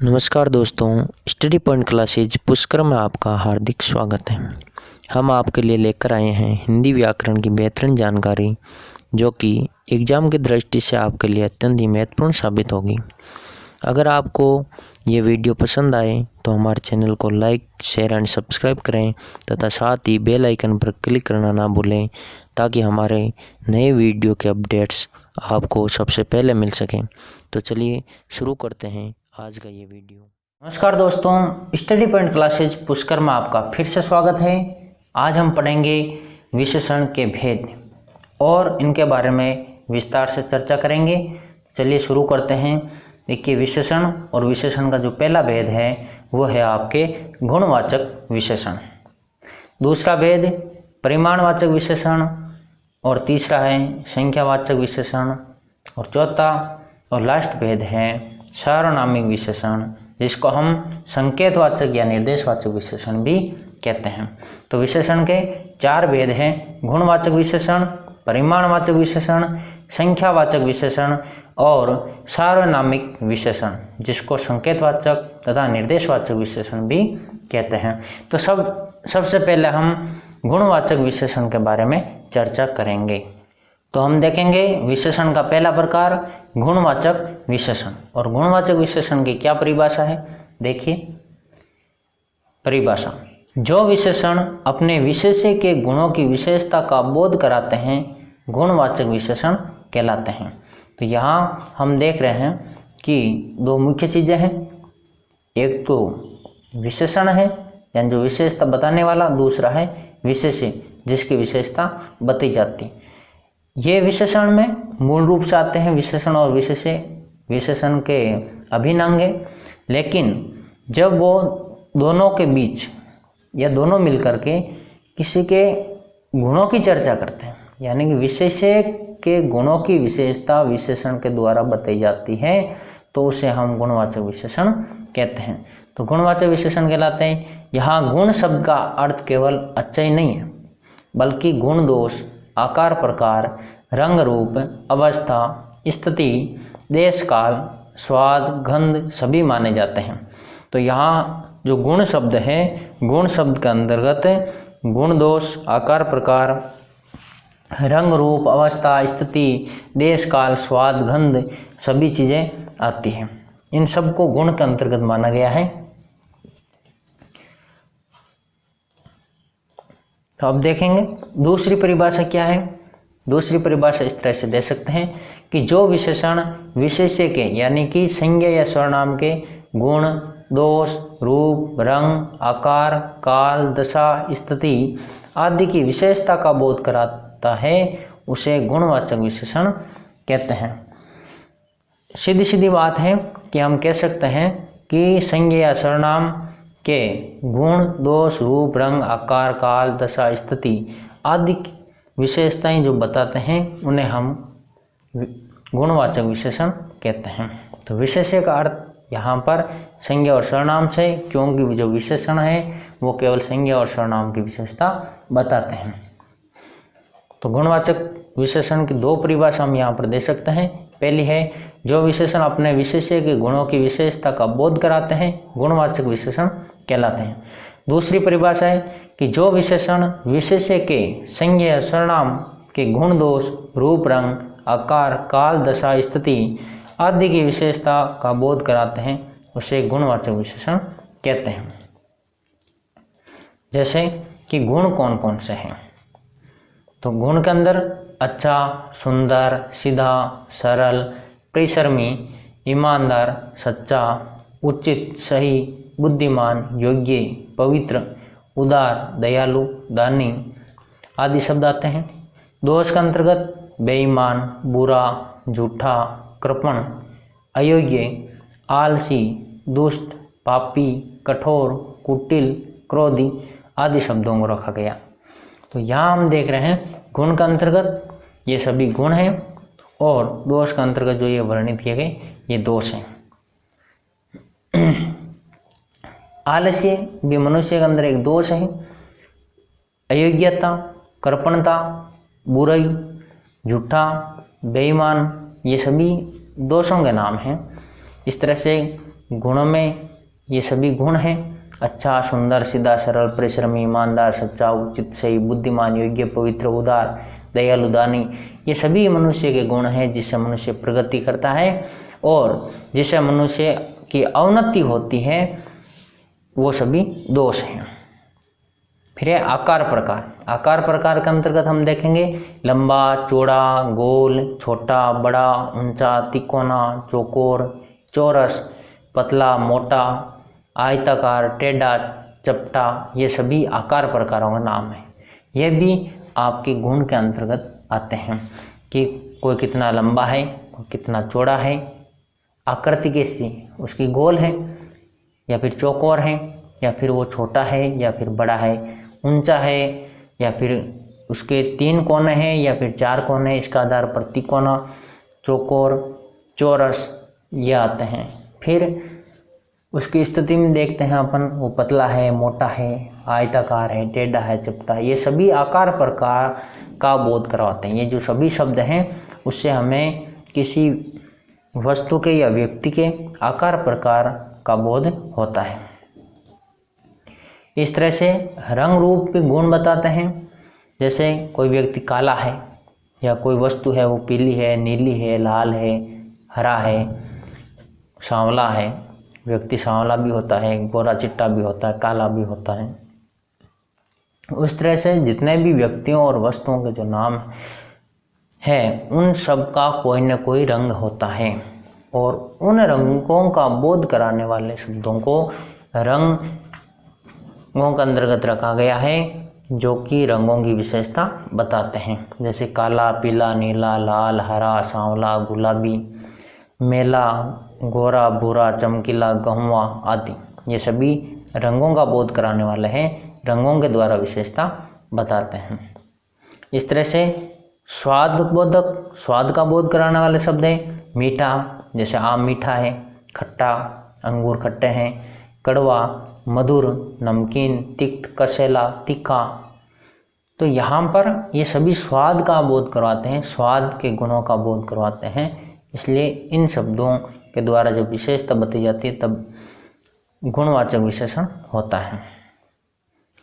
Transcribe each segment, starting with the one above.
नमस्कार दोस्तों, study point classes Pushkar में आपका हार्दिक स्वागत है। हम आपके लिए लेकर आए हैं हिंदी व्याकरण की बेहतरीन जानकारी, जो कि एग्ज़ाम की दृष्टि से आपके लिए अत्यंत ही महत्वपूर्ण साबित होगी। अगर आपको ये वीडियो पसंद आए तो हमारे चैनल को लाइक, शेयर एंड सब्सक्राइब करें तथा साथ ही बेल आइकन पर क्लिक करना ना भूलें, ताकि हमारे नए वीडियो के अपडेट्स आपको सबसे पहले मिल सकें। तो चलिए शुरू करते हैं आज का ये वीडियो। नमस्कार दोस्तों, स्टडी पॉइंट क्लासेज पुष्कर में आपका फिर से स्वागत है। आज हम पढ़ेंगे विशेषण के भेद और इनके बारे में विस्तार से चर्चा करेंगे। चलिए शुरू करते हैं। देखिए, विशेषण और विशेषण का जो पहला भेद है वो है आपके गुणवाचक विशेषण। दूसरा भेद परिमाणवाचक विशेषण और तीसरा है संख्यावाचक विशेषण और चौथा और लास्ट भेद है सार्वनामिक विशेषण, जिसको हम संकेतवाचक या निर्देशवाचक विशेषण भी कहते हैं। तो विशेषण के चार भेद हैं: गुणवाचक विशेषण, परिमाणवाचक विशेषण, संख्यावाचक विशेषण और सार्वनामिक विशेषण, जिसको संकेतवाचक तथा निर्देशवाचक विशेषण भी कहते हैं। तो सबसे पहले हम गुणवाचक विशेषण के बारे में चर्चा करेंगे। तो हम देखेंगे विशेषण का पहला प्रकार गुणवाचक विशेषण। और गुणवाचक विशेषण की क्या परिभाषा है? देखिए परिभाषा: जो विशेषण अपने विशेष्य के गुणों की विशेषता का बोध कराते हैं गुणवाचक विशेषण कहलाते हैं। तो यहाँ हम देख रहे हैं कि दो मुख्य चीज़ें हैं। एक तो विशेषण है यानी जो विशेषता बताने वाला, दूसरा है विशेष्य जिसकी विशेषता बताई जाती। ये विशेषण में मूल रूप से आते हैं विशेषण और विशेष्य विशेषण के अभिन्न अंग हैं। लेकिन जब वो दोनों के बीच या दोनों मिलकर के किसी के गुणों की चर्चा करते हैं, यानी कि विशेष्य के गुणों की विशेषता विशेषण के द्वारा बताई जाती है, तो उसे हम गुणवाचक विशेषण कहते हैं। तो गुणवाचक विशेषण कहलाते हैं। यहाँ गुण शब्द का अर्थ केवल अच्छा ही नहीं है, बल्कि गुण, दोष, आकार, प्रकार, रंग, रूप, अवस्था, स्थिति, देश, काल, स्वाद, गंध सभी माने जाते हैं। तो यहाँ जो गुण शब्द है, गुण शब्द के अंतर्गत गुण, दोष, आकार, प्रकार, रंग, रूप, अवस्था, स्थिति, देश, काल, स्वाद, गंध सभी चीज़ें आती हैं। इन सब को गुण के अंतर्गत माना गया है। तो अब देखेंगे दूसरी परिभाषा क्या है। दूसरी परिभाषा इस तरह से दे सकते हैं कि जो विशेषण विशेष्य के यानी कि संज्ञा या सर्वनाम के गुण, दोष, रूप, रंग, आकार, काल, दशा, स्थिति आदि की विशेषता का बोध कराता है, उसे गुणवाचक विशेषण कहते हैं। सीधी सीधी बात है कि हम कह सकते हैं कि संज्ञा या सर्वनाम के गुण, दोष, रूप, रंग, आकार, काल, दशा, स्थिति आदि विशेषताएं जो बताते हैं उन्हें हम गुणवाचक विशेषण कहते हैं। तो विशेष्य का अर्थ यहाँ पर संज्ञा और सर्वनाम से, क्योंकि जो विशेषण है वो केवल संज्ञा और सर्वनाम की विशेषता बताते हैं। तो गुणवाचक विशेषण की दो परिभाषा हम यहाँ पर दे सकते हैं। पहली है जो विशेषण अपने विशेष्य के गुणों की विशेषता का बोध कराते हैं गुणवाचक विशेषण कहलाते हैं। दूसरी परिभाषा है कि जो विशेषण विशेष्य के संज्ञा या सर्वनाम के गुण, दोष, रूप, रंग, आकार, काल, दशा, स्थिति आदि की विशेषता का बोध कराते हैं, उसे गुणवाचक विशेषण कहते हैं। जैसे कि गुण कौन कौन से हैं? तो गुण के अंदर अच्छा, सुंदर, सीधा, सरल, परिश्रमी, ईमानदार, सच्चा, उचित, सही, बुद्धिमान, योग्य, पवित्र, उदार, दयालु, दानी आदि शब्द आते हैं। दोष के अंतर्गत बेईमान, बुरा, झूठा, कृपण, अयोग्य, आलसी, दुष्ट, पापी, कठोर, कुटिल, क्रोधी आदि शब्दों को रखा गया। तो यहाँ हम देख रहे हैं गुण का अंतर्गत ये सभी गुण हैं और दोष का अंतर्गत जो ये वर्णित किए गए ये दोष हैं। आलस्य भी मनुष्य के अंदर एक दोष है। अयोग्यता, कृपणता, बुराई, झूठा, बेईमान ये सभी दोषों के नाम हैं। इस तरह से गुणों में ये सभी गुण हैं। अच्छा, सुंदर, सीधा, सरल, परिश्रमी, ईमानदार, सच्चा, उचित, सही, बुद्धिमान, योग्य, पवित्र, उदार, दयालु, दानी, ये सभी मनुष्य के गुण हैं जिससे मनुष्य प्रगति करता है और जिससे मनुष्य की अवनति होती है, वो सभी दोष हैं। फिर है आकार प्रकार। आकार प्रकार के अंतर्गत हम देखेंगे लंबा, चौड़ा, गोल, छोटा, बड़ा, ऊंचा, तिकोना, चौकोर, चौरस, पतला, मोटा, आयताकार, टेढ़ा, चपटा, ये सभी आकार प्रकारों का नाम है। ये भी आपके गुण के अंतर्गत आते हैं कि कोई कितना लंबा है, कोई कितना चौड़ा है, आकृति कैसी, उसकी गोल है या फिर चौकोर है, या फिर वो छोटा है या फिर बड़ा है, ऊंचा है या फिर उसके 3 कोने हैं या फिर 4 कोने, इसका आधार पर तिकोना, चौकोर, चौरस ये आते हैं। फिर उसकी स्थिति में देखते हैं अपन, वो पतला है, मोटा है, आयताकार है, टेढ़ा है, चपटा, ये सभी आकार प्रकार का बोध करवाते हैं। ये जो सभी शब्द हैं उससे हमें किसी वस्तु के या व्यक्ति के आकार प्रकार का बोध होता है। इस तरह से रंग रूप के गुण बताते हैं। जैसे कोई व्यक्ति काला है या कोई वस्तु है वो पीली है, नीली है, लाल है, हरा है, सांवला है, व्यक्ति सांवला भी होता है, गोरा चिट्टा भी होता है, काला भी होता है। उस तरह से जितने भी व्यक्तियों और वस्तुओं के जो नाम है उन सब का कोई न कोई रंग होता है और उन रंगों का बोध कराने वाले शब्दों को रंगों के अंतर्गत रखा गया है, जो कि रंगों की विशेषता बताते हैं। जैसे काला, पीला, नीला, लाल, हरा, सांवला, गुलाबी, मेला, गोरा, भूरा, चमकीला, गहुआ आदि, ये सभी रंगों का बोध कराने वाले हैं, रंगों के द्वारा विशेषता बताते हैं। इस तरह से स्वाद बोधक, स्वाद का बोध कराने वाले शब्द हैं मीठा, जैसे आम मीठा है, खट्टा, अंगूर खट्टे हैं, कड़वा, मधुर, नमकीन, तिक्त, कसेला, तीखा। तो यहाँ पर ये सभी स्वाद का बोध करवाते हैं, स्वाद के गुणों का बोध करवाते हैं। इसलिए इन शब्दों के द्वारा जब विशेषता बताई जाती है तब गुणवाचक विशेषण होता है।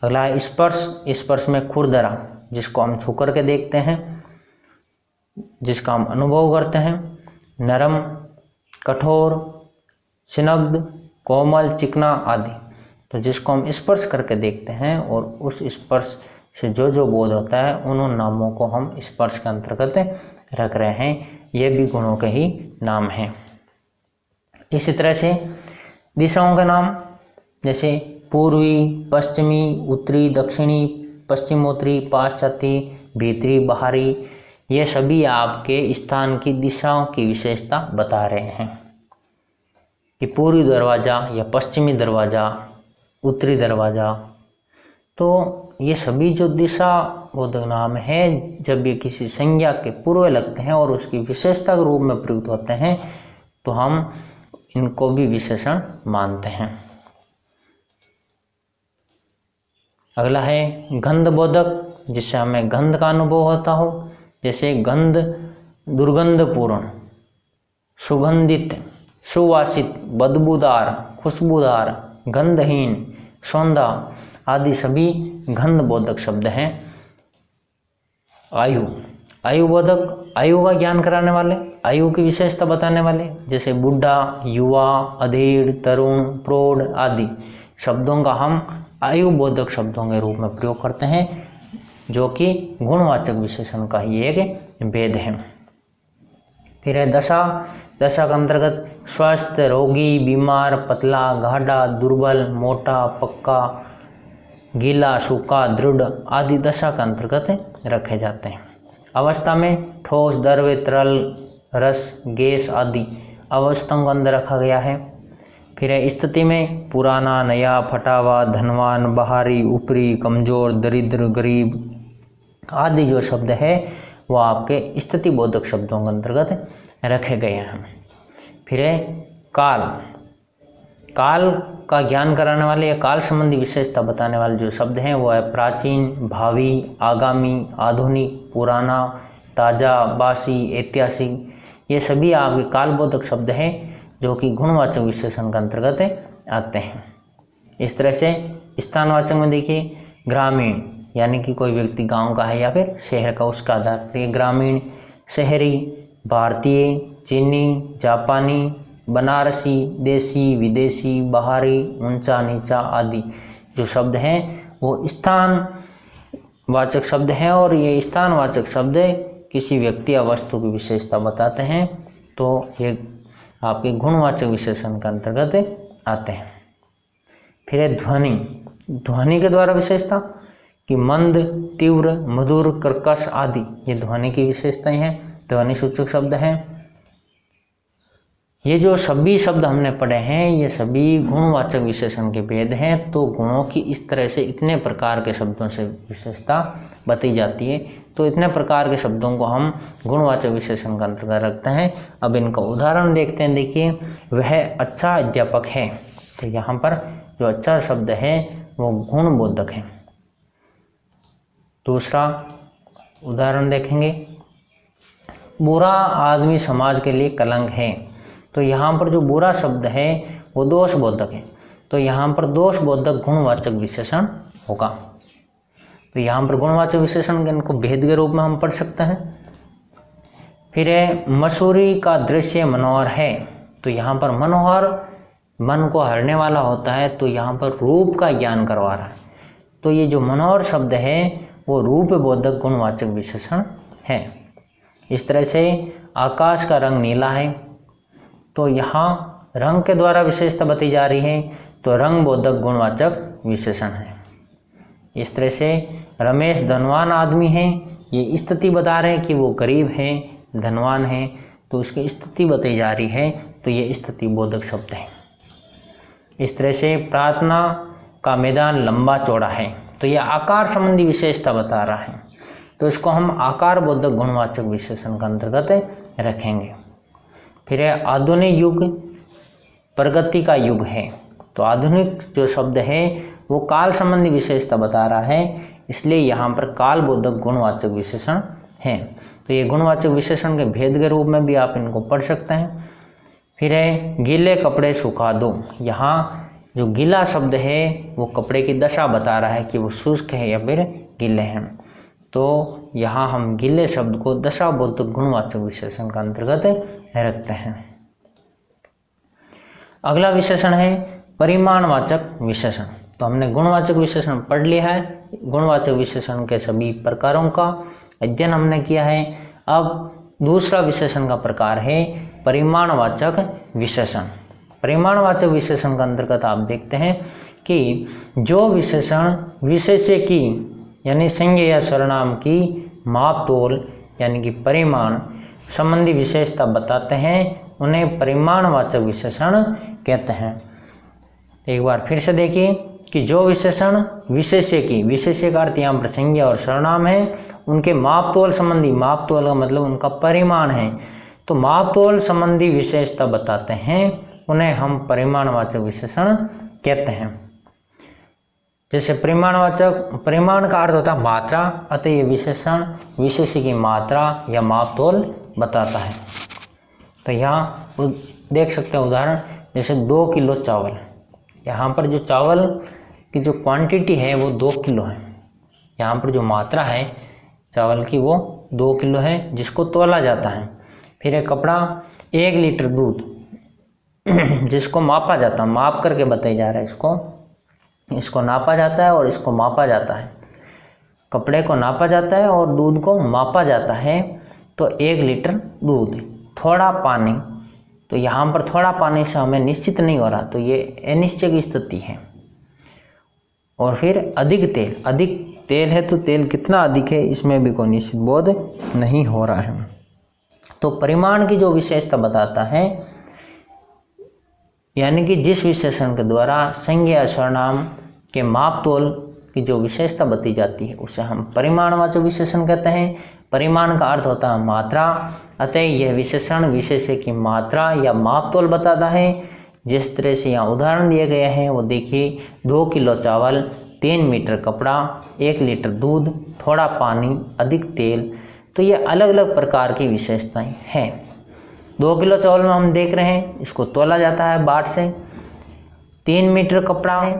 अगला है स्पर्श। स्पर्श में खुरदरा, जिसको हम छू करके देखते हैं, जिसका हम अनुभव करते हैं, नरम, कठोर, स्निग्ध, कोमल, चिकना आदि। तो जिसको हम स्पर्श करके देखते हैं और उस स्पर्श से जो जो बोध होता है उन नामों को हम स्पर्श के अंतर्गत रख रहे हैं। ये भी गुणों के ही नाम हैं। इसी तरह से दिशाओं के नाम, जैसे पूर्वी, पश्चिमी, उत्तरी, दक्षिणी, पश्चिमोत्तरी, पाश्चात्य, भीतरी, बाहरी, ये सभी आपके स्थान की दिशाओं की विशेषता बता रहे हैं कि पूर्वी दरवाज़ा या पश्चिमी दरवाज़ा, उत्तरी दरवाज़ा। तो ये सभी जो दिशा बोधक नाम हैं, जब ये किसी संज्ञा के पूर्व लगते हैं और उसकी विशेषता के रूप में प्रयुक्त होते हैं तो हम इनको भी विशेषण मानते हैं। अगला है गंध बोधक, जिससे हमें गंध का अनुभव होता हो। जैसे गंध दुर्गंधपूर्ण, सुगंधित, सुवासित, बदबूदार, खुशबूदार, गंधहीन, सौंधा आदि सभी गंध बोधक शब्द हैं। आयु, आयु बोधक, आयु का ज्ञान कराने वाले, आयु की विशेषता बताने वाले, जैसे बुढ़ा, युवा, अधेड़, तरुण, प्रौढ़ आदि शब्दों का हम आयु बोधक शब्दों के रूप में प्रयोग करते हैं, जो कि गुणवाचक विशेषण का ही एक भेद है। फिर है दशा। दशा के अंतर्गत स्वस्थ, रोगी, बीमार, पतला, गाढ़ा, दुर्बल, मोटा, पक्का, गीला, सूखा, दृढ़ आदि दशा के अंतर्गत रखे जाते हैं। अवस्था में ठोस, द्रव्य, तरल, रस, गैस आदि अवस्थाओं के अंदर रखा गया है। फिर है स्थिति में पुराना, नया, फटा हुआ, धनवान, बाहरी, ऊपरी, कमजोर, दरिद्र, गरीब आदि जो शब्द है वो आपके स्थिति बोधक शब्दों के अंतर्गत रखे गए हैं। फिर है काल। काल का ज्ञान कराने वाले या काल संबंधी विशेषता बताने वाले जो शब्द हैं वो है प्राचीन, भावी, आगामी, आधुनिक, पुराना, ताज़ा, बासी, ऐतिहासिक। ये सभी आपके कालबोधक शब्द हैं जो कि गुणवाचक विशेषण के अंतर्गत आते हैं। इस तरह से स्थानवाचक में देखिए ग्रामीण, यानी कि कोई व्यक्ति गांव का है या फिर शहर का, उसका आधार पर ये ग्रामीण, शहरी, भारतीय, चीनी, जापानी, बनारसी, देसी, विदेशी, बाहरी, ऊंचा, नीचा आदि जो शब्द हैं वो स्थानवाचक शब्द हैं, और ये स्थानवाचक शब्द किसी व्यक्ति या वस्तु की विशेषता बताते हैं, तो ये आपके गुणवाचक विशेषण के अंतर्गत आते हैं। फिर है ध्वनि। ध्वनि के द्वारा विशेषता कि मंद, तीव्र, मधुर, कर्कश आदि ये ध्वनि की विशेषताएं हैं, ध्वनि सूचक शब्द हैं। ये जो सभी शब्द हमने पढ़े हैं ये सभी गुणवाचक विशेषण के भेद हैं। तो गुणों की इस तरह से इतने प्रकार के शब्दों से विशेषता बताई जाती है, तो इतने प्रकार के शब्दों को हम गुणवाचक विशेषण का अंतर्गत रखते हैं। अब इनका उदाहरण देखते हैं। देखिए, वह अच्छा अध्यापक है, तो यहाँ पर जो अच्छा शब्द है वो गुणबोधक है। दूसरा उदाहरण देखेंगे, बुरा आदमी समाज के लिए कलंक है, तो यहाँ पर जो बुरा शब्द है वो दोषबोधक है, तो यहाँ पर दोषबोधक गुणवाचक विशेषण होगा। तो यहाँ पर गुणवाचक विशेषण के इनको भेद के रूप में हम पढ़ सकते हैं। फिर है मसूरी का दृश्य मनोहर है, तो यहाँ पर मनोहर मन को हरने वाला होता है, तो यहाँ पर रूप का ज्ञान करवा रहा है। तो ये जो मनोहर शब्द है वो रूप बोधक गुणवाचक विशेषण है। इस तरह से आकाश का रंग नीला है, तो यहाँ रंग के द्वारा विशेषता बताई जा रही है, तो रंग बोधक गुणवाचक विशेषण है। इस तरह से रमेश धनवान आदमी है, ये स्थिति बता रहे हैं कि वो गरीब है, धनवान है, तो उसकी स्थिति बताई जा रही है, तो ये स्थिति बोधक शब्द है। इस तरह से प्रार्थना का मैदान लंबा चौड़ा है, तो ये आकार संबंधी विशेषता बता रहा है, तो इसको हम आकार बोधक गुणवाचक विशेषण के अंतर्गत रखेंगे। फिर है आधुनिक युग प्रगति का युग है, तो आधुनिक जो शब्द है वो काल संबंधी विशेषता बता रहा है, इसलिए यहाँ पर काल बोधक गुणवाचक विशेषण है। तो ये गुणवाचक विशेषण के भेद के रूप में भी आप इनको पढ़ सकते हैं। फिर है गीले कपड़े सुखा दो, यहाँ जो गीला शब्द है वो कपड़े की दशा बता रहा है कि वो शुष्क है या फिर गीले हैं, तो यहाँ हम गीले शब्द को दशा बोधक गुणवाचक विशेषण का अंतर्गत रखते हैं। अगला विशेषण है परिमाणवाचक विशेषण। तो हमने गुणवाचक विशेषण पढ़ लिया है, गुणवाचक विशेषण के सभी प्रकारों का अध्ययन हमने किया है। अब दूसरा विशेषण का प्रकार है परिमाणवाचक विशेषण। परिमाणवाचक विशेषण के अंतर्गत आप देखते हैं कि जो विशेषण विशेष्य की यानी संज्ञा या सर्वनाम की माप तोल यानी कि परिमाण संबंधी विशेषता बताते हैं, उन्हें परिमाणवाचक विशेषण कहते हैं। एक बार फिर से देखिए कि जो विशेषण विशेष्य की, विशेष्य का अर्थ यहाँ पर संज्ञा और सर्वनाम है, उनके माप तोल संबंधी, माप तोल का मतलब उनका परिमाण है, तो माप तोल संबंधी विशेषता बताते हैं, उन्हें हम परिमाणवाचक विशेषण कहते हैं। जैसे परिमाणवाचक, परिमाण का अर्थ होता है मात्रा, अतः ये विशेषण विशेष्य की मात्रा या माप तोल बताता है। तो यहाँ देख सकते हैं उदाहरण, जैसे 2 किलो चावल, यहाँ पर जो चावल की जो क्वांटिटी है वो 2 किलो है, यहाँ पर जो मात्रा है चावल की वो 2 किलो है जिसको तोला जाता है। फिर एक कपड़ा, 1 लीटर दूध जिसको मापा जाता है, माप करके बताया जा रहा है, इसको नापा जाता है और इसको मापा जाता है। कपड़े को नापा जाता है और दूध को मापा जाता है, तो 1 लीटर दूध, थोड़ा पानी, तो यहाँ पर थोड़ा पानी से हमें निश्चित नहीं हो रहा, तो ये अनिश्चय की स्थिति है। और फिर अधिक तेल, अधिक तेल है तो तेल कितना अधिक है इसमें भी कोई निश्चित बोध नहीं हो रहा है। तो परिमाण की जो विशेषता बताता है, यानी कि जिस विशेषण के द्वारा संज्ञा या सर्वनाम के माप तोल की जो विशेषता बताई जाती है उसे हम परिमाणवाचक विशेषण कहते हैं। परिमाण का अर्थ होता है मात्रा, अतः यह विशेषण विशेष्य की मात्रा या माप तोल बताता है। जिस तरह से यहाँ उदाहरण दिए गए हैं वो देखिए, 2 किलो चावल, 3 मीटर कपड़ा, 1 लीटर दूध, थोड़ा पानी, अधिक तेल, तो ये अलग अलग प्रकार की विशेषताएं हैं। 2 किलो चावल में हम देख रहे हैं इसको तोला जाता है बाट से। 3 मीटर कपड़ा है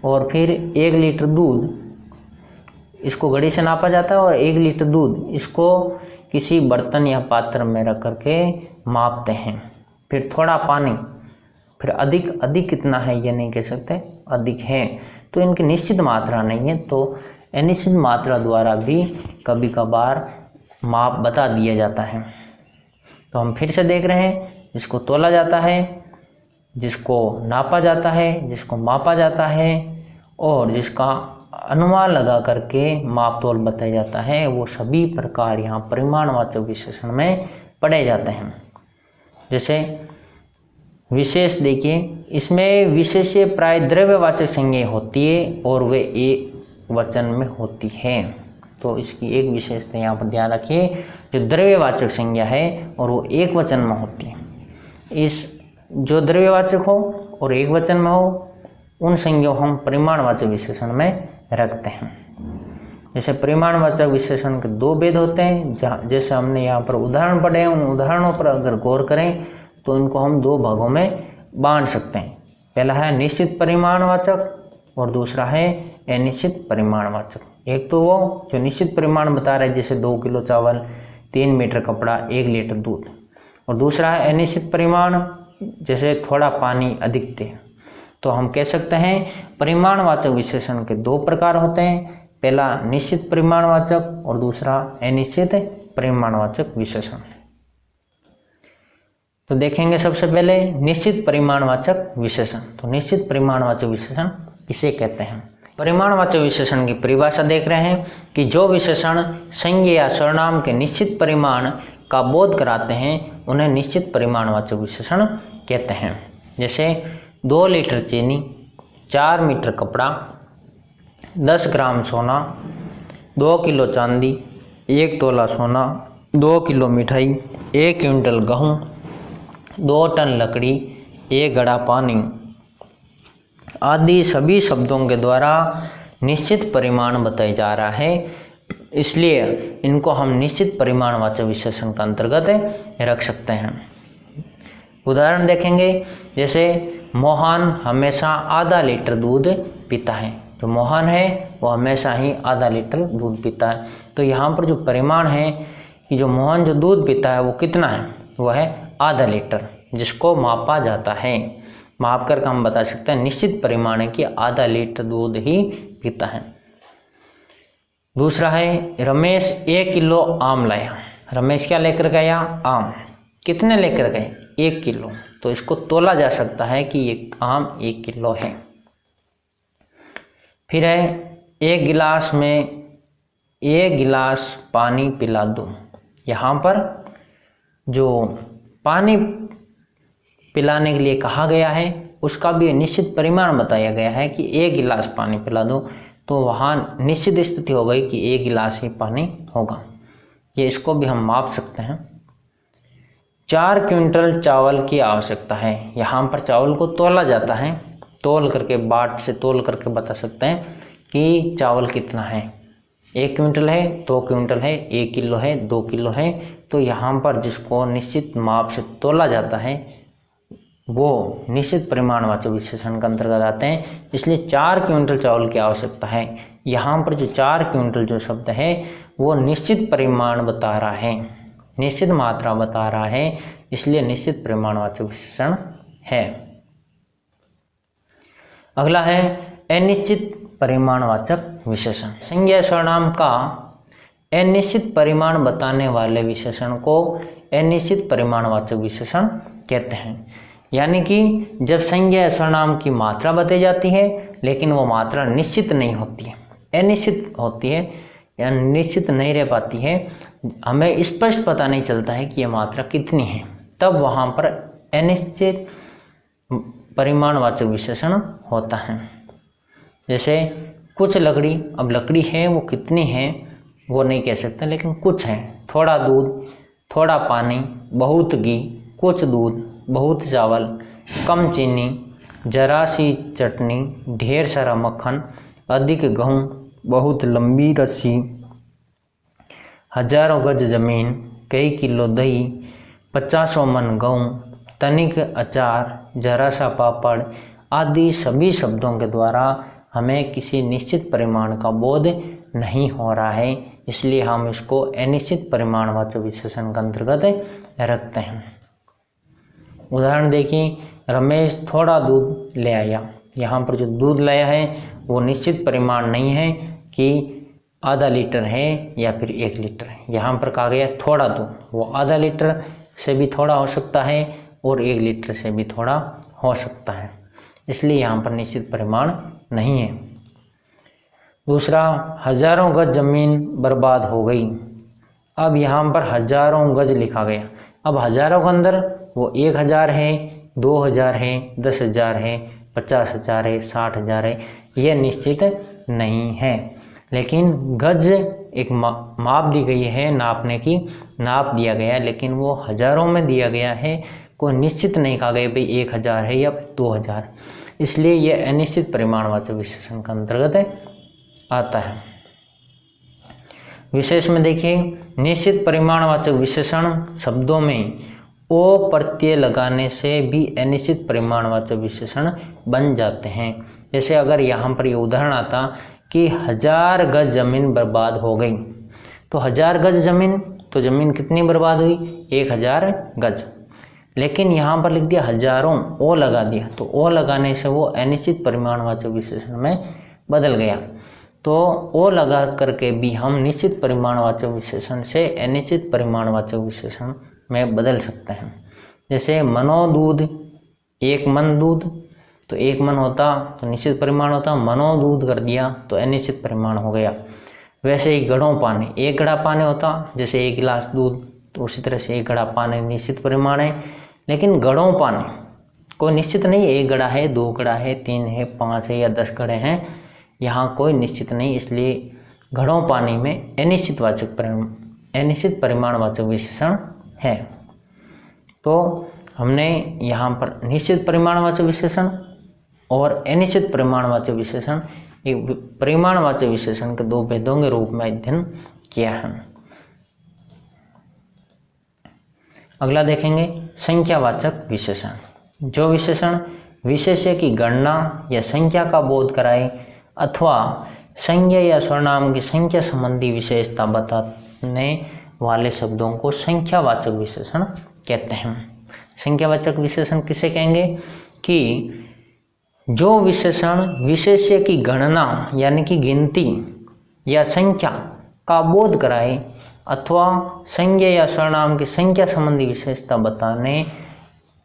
और फिर 1 लीटर दूध, इसको घड़ी से नापा जाता है और 1 लीटर दूध इसको किसी बर्तन या पात्र में रख करके मापते हैं। फिर थोड़ा पानी, फिर अधिक कितना है ये नहीं कह सकते, अधिक है तो इनकी निश्चित मात्रा नहीं है, तो अनिश्चित मात्रा द्वारा भी कभी कभार माप बता दिया जाता है। तो हम फिर से देख रहे हैं, जिसको तोला जाता है, जिसको नापा जाता है, जिसको मापा जाता है और जिसका अनुमान लगा करके माप तोल बताया जाता है, वो सभी प्रकार यहाँ परिमाणवाचक विशेषण में पढ़े जाते हैं। जैसे विशेष देखिए, इसमें विशेष्य प्राय द्रव्यवाचक संज्ञा होती है और वे एक वचन में होती है। तो इसकी एक विशेषता यहाँ पर ध्यान रखिए, जो द्रव्यवाचक संज्ञा है और वो एक वचन में होती है। इस जो द्रव्यवाचक हो और एक वचन में हो, उन संज्ञाओं हम परिमाणवाचक विशेषण में रखते हैं। जैसे परिमाणवाचक विशेषण के 2 भेद होते हैं, जैसे हमने यहाँ पर उदाहरण पढ़े हैं, उन उदाहरणों पर अगर गौर करें तो इनको हम 2 भागों में बांट सकते हैं। पहला है निश्चित परिमाणवाचक और दूसरा है अनिश्चित परिमाणवाचक। एक तो वो जो निश्चित परिमाण बता रहे हैं, जैसे 2 किलो चावल, 3 मीटर कपड़ा, 1 लीटर दूध, और दूसरा है अनिश्चित परिमाण, जैसे थोड़ा पानी, अधिक तेल। तो हम कह सकते हैं परिमाणवाचक विशेषण के 2 प्रकार होते हैं, पहला निश्चित परिमाणवाचक और दूसरा अनिश्चित परिमाणवाचक विशेषण। तो देखेंगे सबसे पहले निश्चित परिमाणवाचक विशेषण। तो निश्चित परिमाणवाचक विशेषण किसे कहते हैं? परिमाणवाचक विशेषण की परिभाषा देख रहे हैं कि जो विशेषण संज्ञा या सर्वनाम के निश्चित परिमाण का बोध कराते हैं उन्हें निश्चित परिमाणवाचक विशेषण कहते हैं। जैसे 2 लीटर चीनी, 4 मीटर कपड़ा, 10 ग्राम सोना, 2 किलो चांदी, 1 तोला सोना, 2 किलो मिठाई, 1 क्विंटल गेहूँ, 2 टन लकड़ी, 1 घड़ा पानी आदि सभी शब्दों के द्वारा निश्चित परिमाण बताया जा रहा है, इसलिए इनको हम निश्चित परिमाणवाचक विशेषण का अंतर्गत रख सकते हैं। उदाहरण देखेंगे, जैसे मोहन हमेशा आधा लीटर दूध पीता है। जो मोहन है वो हमेशा ही आधा लीटर दूध पीता है। तो यहाँ पर जो परिमाण है कि जो मोहन जो दूध पीता है वो कितना है, वो है आधा लीटर, जिसको मापा जाता है। माप कर हम बता सकते हैं निश्चित परिमाण है कि आधा लीटर दूध ही पीता है। दूसरा है रमेश 1 किलो आम लाया। रमेश क्या लेकर गया? आम। कितने लेकर गए? 1 किलो। तो इसको तोला जा सकता है कि ये आम 1 किलो है। फिर है 1 गिलास में 1 गिलास पानी पिला दो। यहाँ पर जो पानी पिलाने के लिए कहा गया है उसका भी निश्चित परिमाण बताया गया है कि 1 गिलास पानी पिला दो। तो वहाँ निश्चित स्थिति हो गई कि 1 गिलास ही पानी होगा। ये इसको भी हम माप सकते हैं। 4 क्विंटल चावल की आवश्यकता है। यहाँ पर चावल को तोला जाता है, तोल करके बाट से तोल करके बता सकते हैं कि चावल कितना है। 1 क्विंटल है, 2 क्विंटल है, 1 किलो है, 2 किलो है। तो यहाँ पर जिसको निश्चित माप से तोला जाता है वो निश्चित परिमाणवाचक विशेषण के अंतर्गत आते हैं। इसलिए 4 क्विंटल चावल की आवश्यकता है। यहाँ पर जो 4 क्विंटल जो शब्द है वो निश्चित परिमाण बता रहा है, निश्चित मात्रा बता रहा है, इसलिए निश्चित परिमाणवाचक विशेषण है। अगला है अनिश्चित परिमाणवाचक विशेषण। संज्ञा सर्वनाम का अनिश्चित परिमाण बताने वाले विशेषण को अनिश्चित परिमाणवाचक विशेषण कहते हैं। यानी कि जब संज्ञा या सर्वनाम की मात्रा बताई जाती है लेकिन वो मात्रा निश्चित नहीं होती है, अनिश्चित होती है या निश्चित नहीं रह पाती है, हमें स्पष्ट पता नहीं चलता है कि ये मात्रा कितनी है, तब वहाँ पर अनिश्चित परिमाणवाचक विशेषण होता है। जैसे कुछ लकड़ी, अब लकड़ी है वो कितनी है वो नहीं कह सकते, लेकिन कुछ है, थोड़ा दूध, थोड़ा पानी, बहुत घी, कुछ दूध, बहुत चावल, कम चीनी, जरा सी चटनी, ढेर सारा मक्खन, अधिक गेहूँ, बहुत लंबी रस्सी, हजारों गज जमीन, कई किलो दही, 50 मन गेहूँ, तनिक अचार, जरा सा पापड़ आदि सभी शब्दों के द्वारा हमें किसी निश्चित परिमाण का बोध नहीं हो रहा है, इसलिए हम इसको अनिश्चित परिमाणवाचक विशेषण के अंतर्गत रखते हैं। उदाहरण देखिए, रमेश थोड़ा दूध ले आया। यहाँ पर जो दूध लाया है वो निश्चित परिमाण नहीं है कि आधा लीटर है या फिर 1 लीटर है। यहाँ पर कहा गया थोड़ा दूध, वो आधा लीटर से भी थोड़ा हो सकता है और 1 लीटर से भी थोड़ा हो सकता है, इसलिए यहाँ पर निश्चित परिमाण नहीं है। दूसरा, हजारों गज जमीन बर्बाद हो गई। अब यहाँ पर हजारों गज लिखा गया। अब हजारों के अंदर वो 1000 है, 2000 है, 10,000 है, 50,000 है, 60,000 है, यह निश्चित नहीं है। लेकिन गज एक माप दी गई है, नापने की नाप दिया गया है, लेकिन वो हजारों में दिया गया है, कोई निश्चित नहीं कहा गया भाई 1000 है या 2000, इसलिए यह अनिश्चित परिमाणवाचक विशेषण के अंतर्गत आता है। विशेष में देखिए, निश्चित परिमाणवाचक विशेषण शब्दों में ओ प्रत्यय लगाने से भी अनिश्चित परिमाणवाचक विशेषण बन जाते हैं। जैसे अगर यहाँ पर ये उदाहरण आता कि 1000 गज जमीन बर्बाद हो गई, तो 1000 गज जमीन, तो जमीन कितनी बर्बाद हुई? 1000 गज। लेकिन यहाँ पर लिख दिया हजारों, ओ लगा दिया, तो ओ लगाने से वो अनिश्चित परिमाणवाचक विशेषण में बदल गया। तो ओ लगा करके भी हम निश्चित परिमाणवाचक विशेषण से अनिश्चित परिमाणवाचक विशेषण में बदल सकते हैं। जैसे मनोदूध, 1 मन दूध, तो 1 मन होता तो निश्चित परिमाण होता, मनोदूध कर दिया तो अनिश्चित परिमाण हो गया। वैसे ही घड़ों पानी, 1 घड़ा पानी होता, जैसे 1 गिलास दूध, तो उसी तरह से 1 घड़ा पानी निश्चित परिमाण है। लेकिन घड़ों पानी कोई निश्चित नहीं है, 1 घड़ा है, 2 घड़ा है, 3 है, 5 है या 10 घड़े हैं, यहाँ कोई निश्चित नहीं, इसलिए घड़ों पानी में अनिश्चित परिमाणवाचक विशेषण है। तो हमने यहाँ पर निश्चित परिमाणवाचक विशेषण और अनिश्चित परिमाणवाचक विशेषण, एक परिमाणवाचक विशेषण के 2 भेदों के रूप में अध्ययन किया है। अगला देखेंगे संख्यावाचक विशेषण। जो विशेषण विशेष्य की गणना या संख्या का बोध कराए अथवा संज्ञा या सर्वनाम की संख्या संबंधी विशेषता बताने वाले शब्दों को संख्यावाचक विशेषण कहते हैं। संख्यावाचक विशेषण किसे कहेंगे? कि जो विशेषण विशेष्य की गणना यानी कि गिनती या संख्या का बोध कराए अथवा संज्ञा या सर्वनाम की संख्या संबंधी विशेषता बताने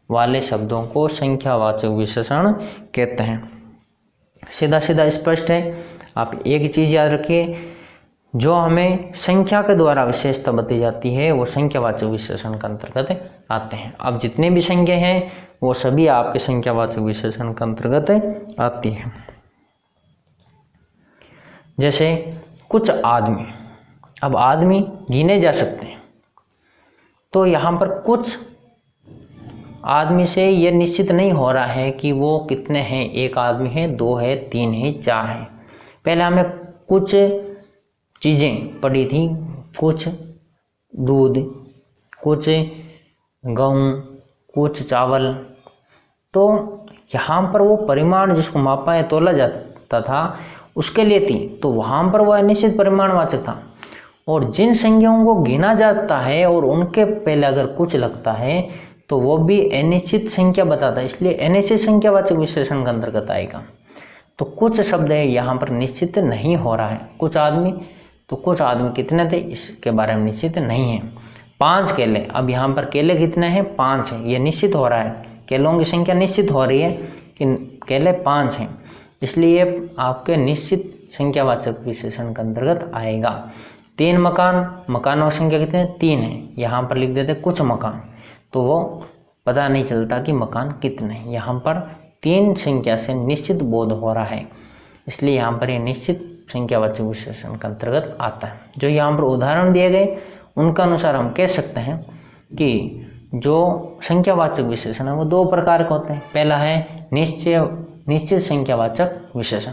वाले शब्दों को संख्यावाचक विशेषण कहते हैं। सीधा सीधा स्पष्ट है। आप एक चीज़ याद रखिए, जो हमें संख्या के द्वारा विशेषता बताई जाती है वो संख्यावाचक विशेषण के अंतर्गत आते हैं। अब जितने भी संख्या हैं वो सभी आपके संख्यावाचक विशेषण के अंतर्गत आती हैं। जैसे कुछ आदमी, अब आदमी गिने जा सकते हैं, तो यहाँ पर कुछ आदमी से ये निश्चित नहीं हो रहा है कि वो कितने हैं, 1 आदमी है, 2 है, 3 है, 4 है। पहले हमें कुछ चीज़ें पड़ी थी, कुछ दूध, कुछ गेहूँ, कुछ चावल, तो यहाँ पर वो परिमाण जिसको मापा है तोला जाता था उसके लिए थी, तो वहाँ पर वह अनिश्चित परिमाणवाचक था। और जिन संज्ञाओं को गिना जाता है और उनके पहले अगर कुछ लगता है तो वो भी अनिश्चित संख्या बताता है, इसलिए अनिश्चित संख्यावाचक विशेषण के अंतर्गत आएगा। तो कुछ शब्द है यहाँ पर निश्चित नहीं हो रहा है। कुछ आदमी, तो कुछ आदमी कितने थे इसके बारे में निश्चित नहीं है। 5 केले, अब यहाँ पर केले कितने हैं? 5 हैं, ये निश्चित हो रहा है, केलों की संख्या निश्चित हो रही है कि केले 5 हैं, इसलिए आपके निश्चित संख्यावाचक विशेषण के अंतर्गत आएगा। 3 मकान, मकानों की संख्या कितने? 3 है, यहाँ पर लिख देते कुछ मकान, तो वो पता नहीं चलता कि मकान कितने हैं। यहाँ पर 3 संख्या से निश्चित बोध हो रहा है, इसलिए यहाँ पर ये निश्चित संख्यावाचक विशेषण के अंतर्गत आता है। जो यहाँ पर उदाहरण दिए गए उनका अनुसार हम कह सकते हैं कि जो संख्यावाचक विशेषण है वो 2 प्रकार के होते हैं। पहला है निश्चित संख्यावाचक विशेषण,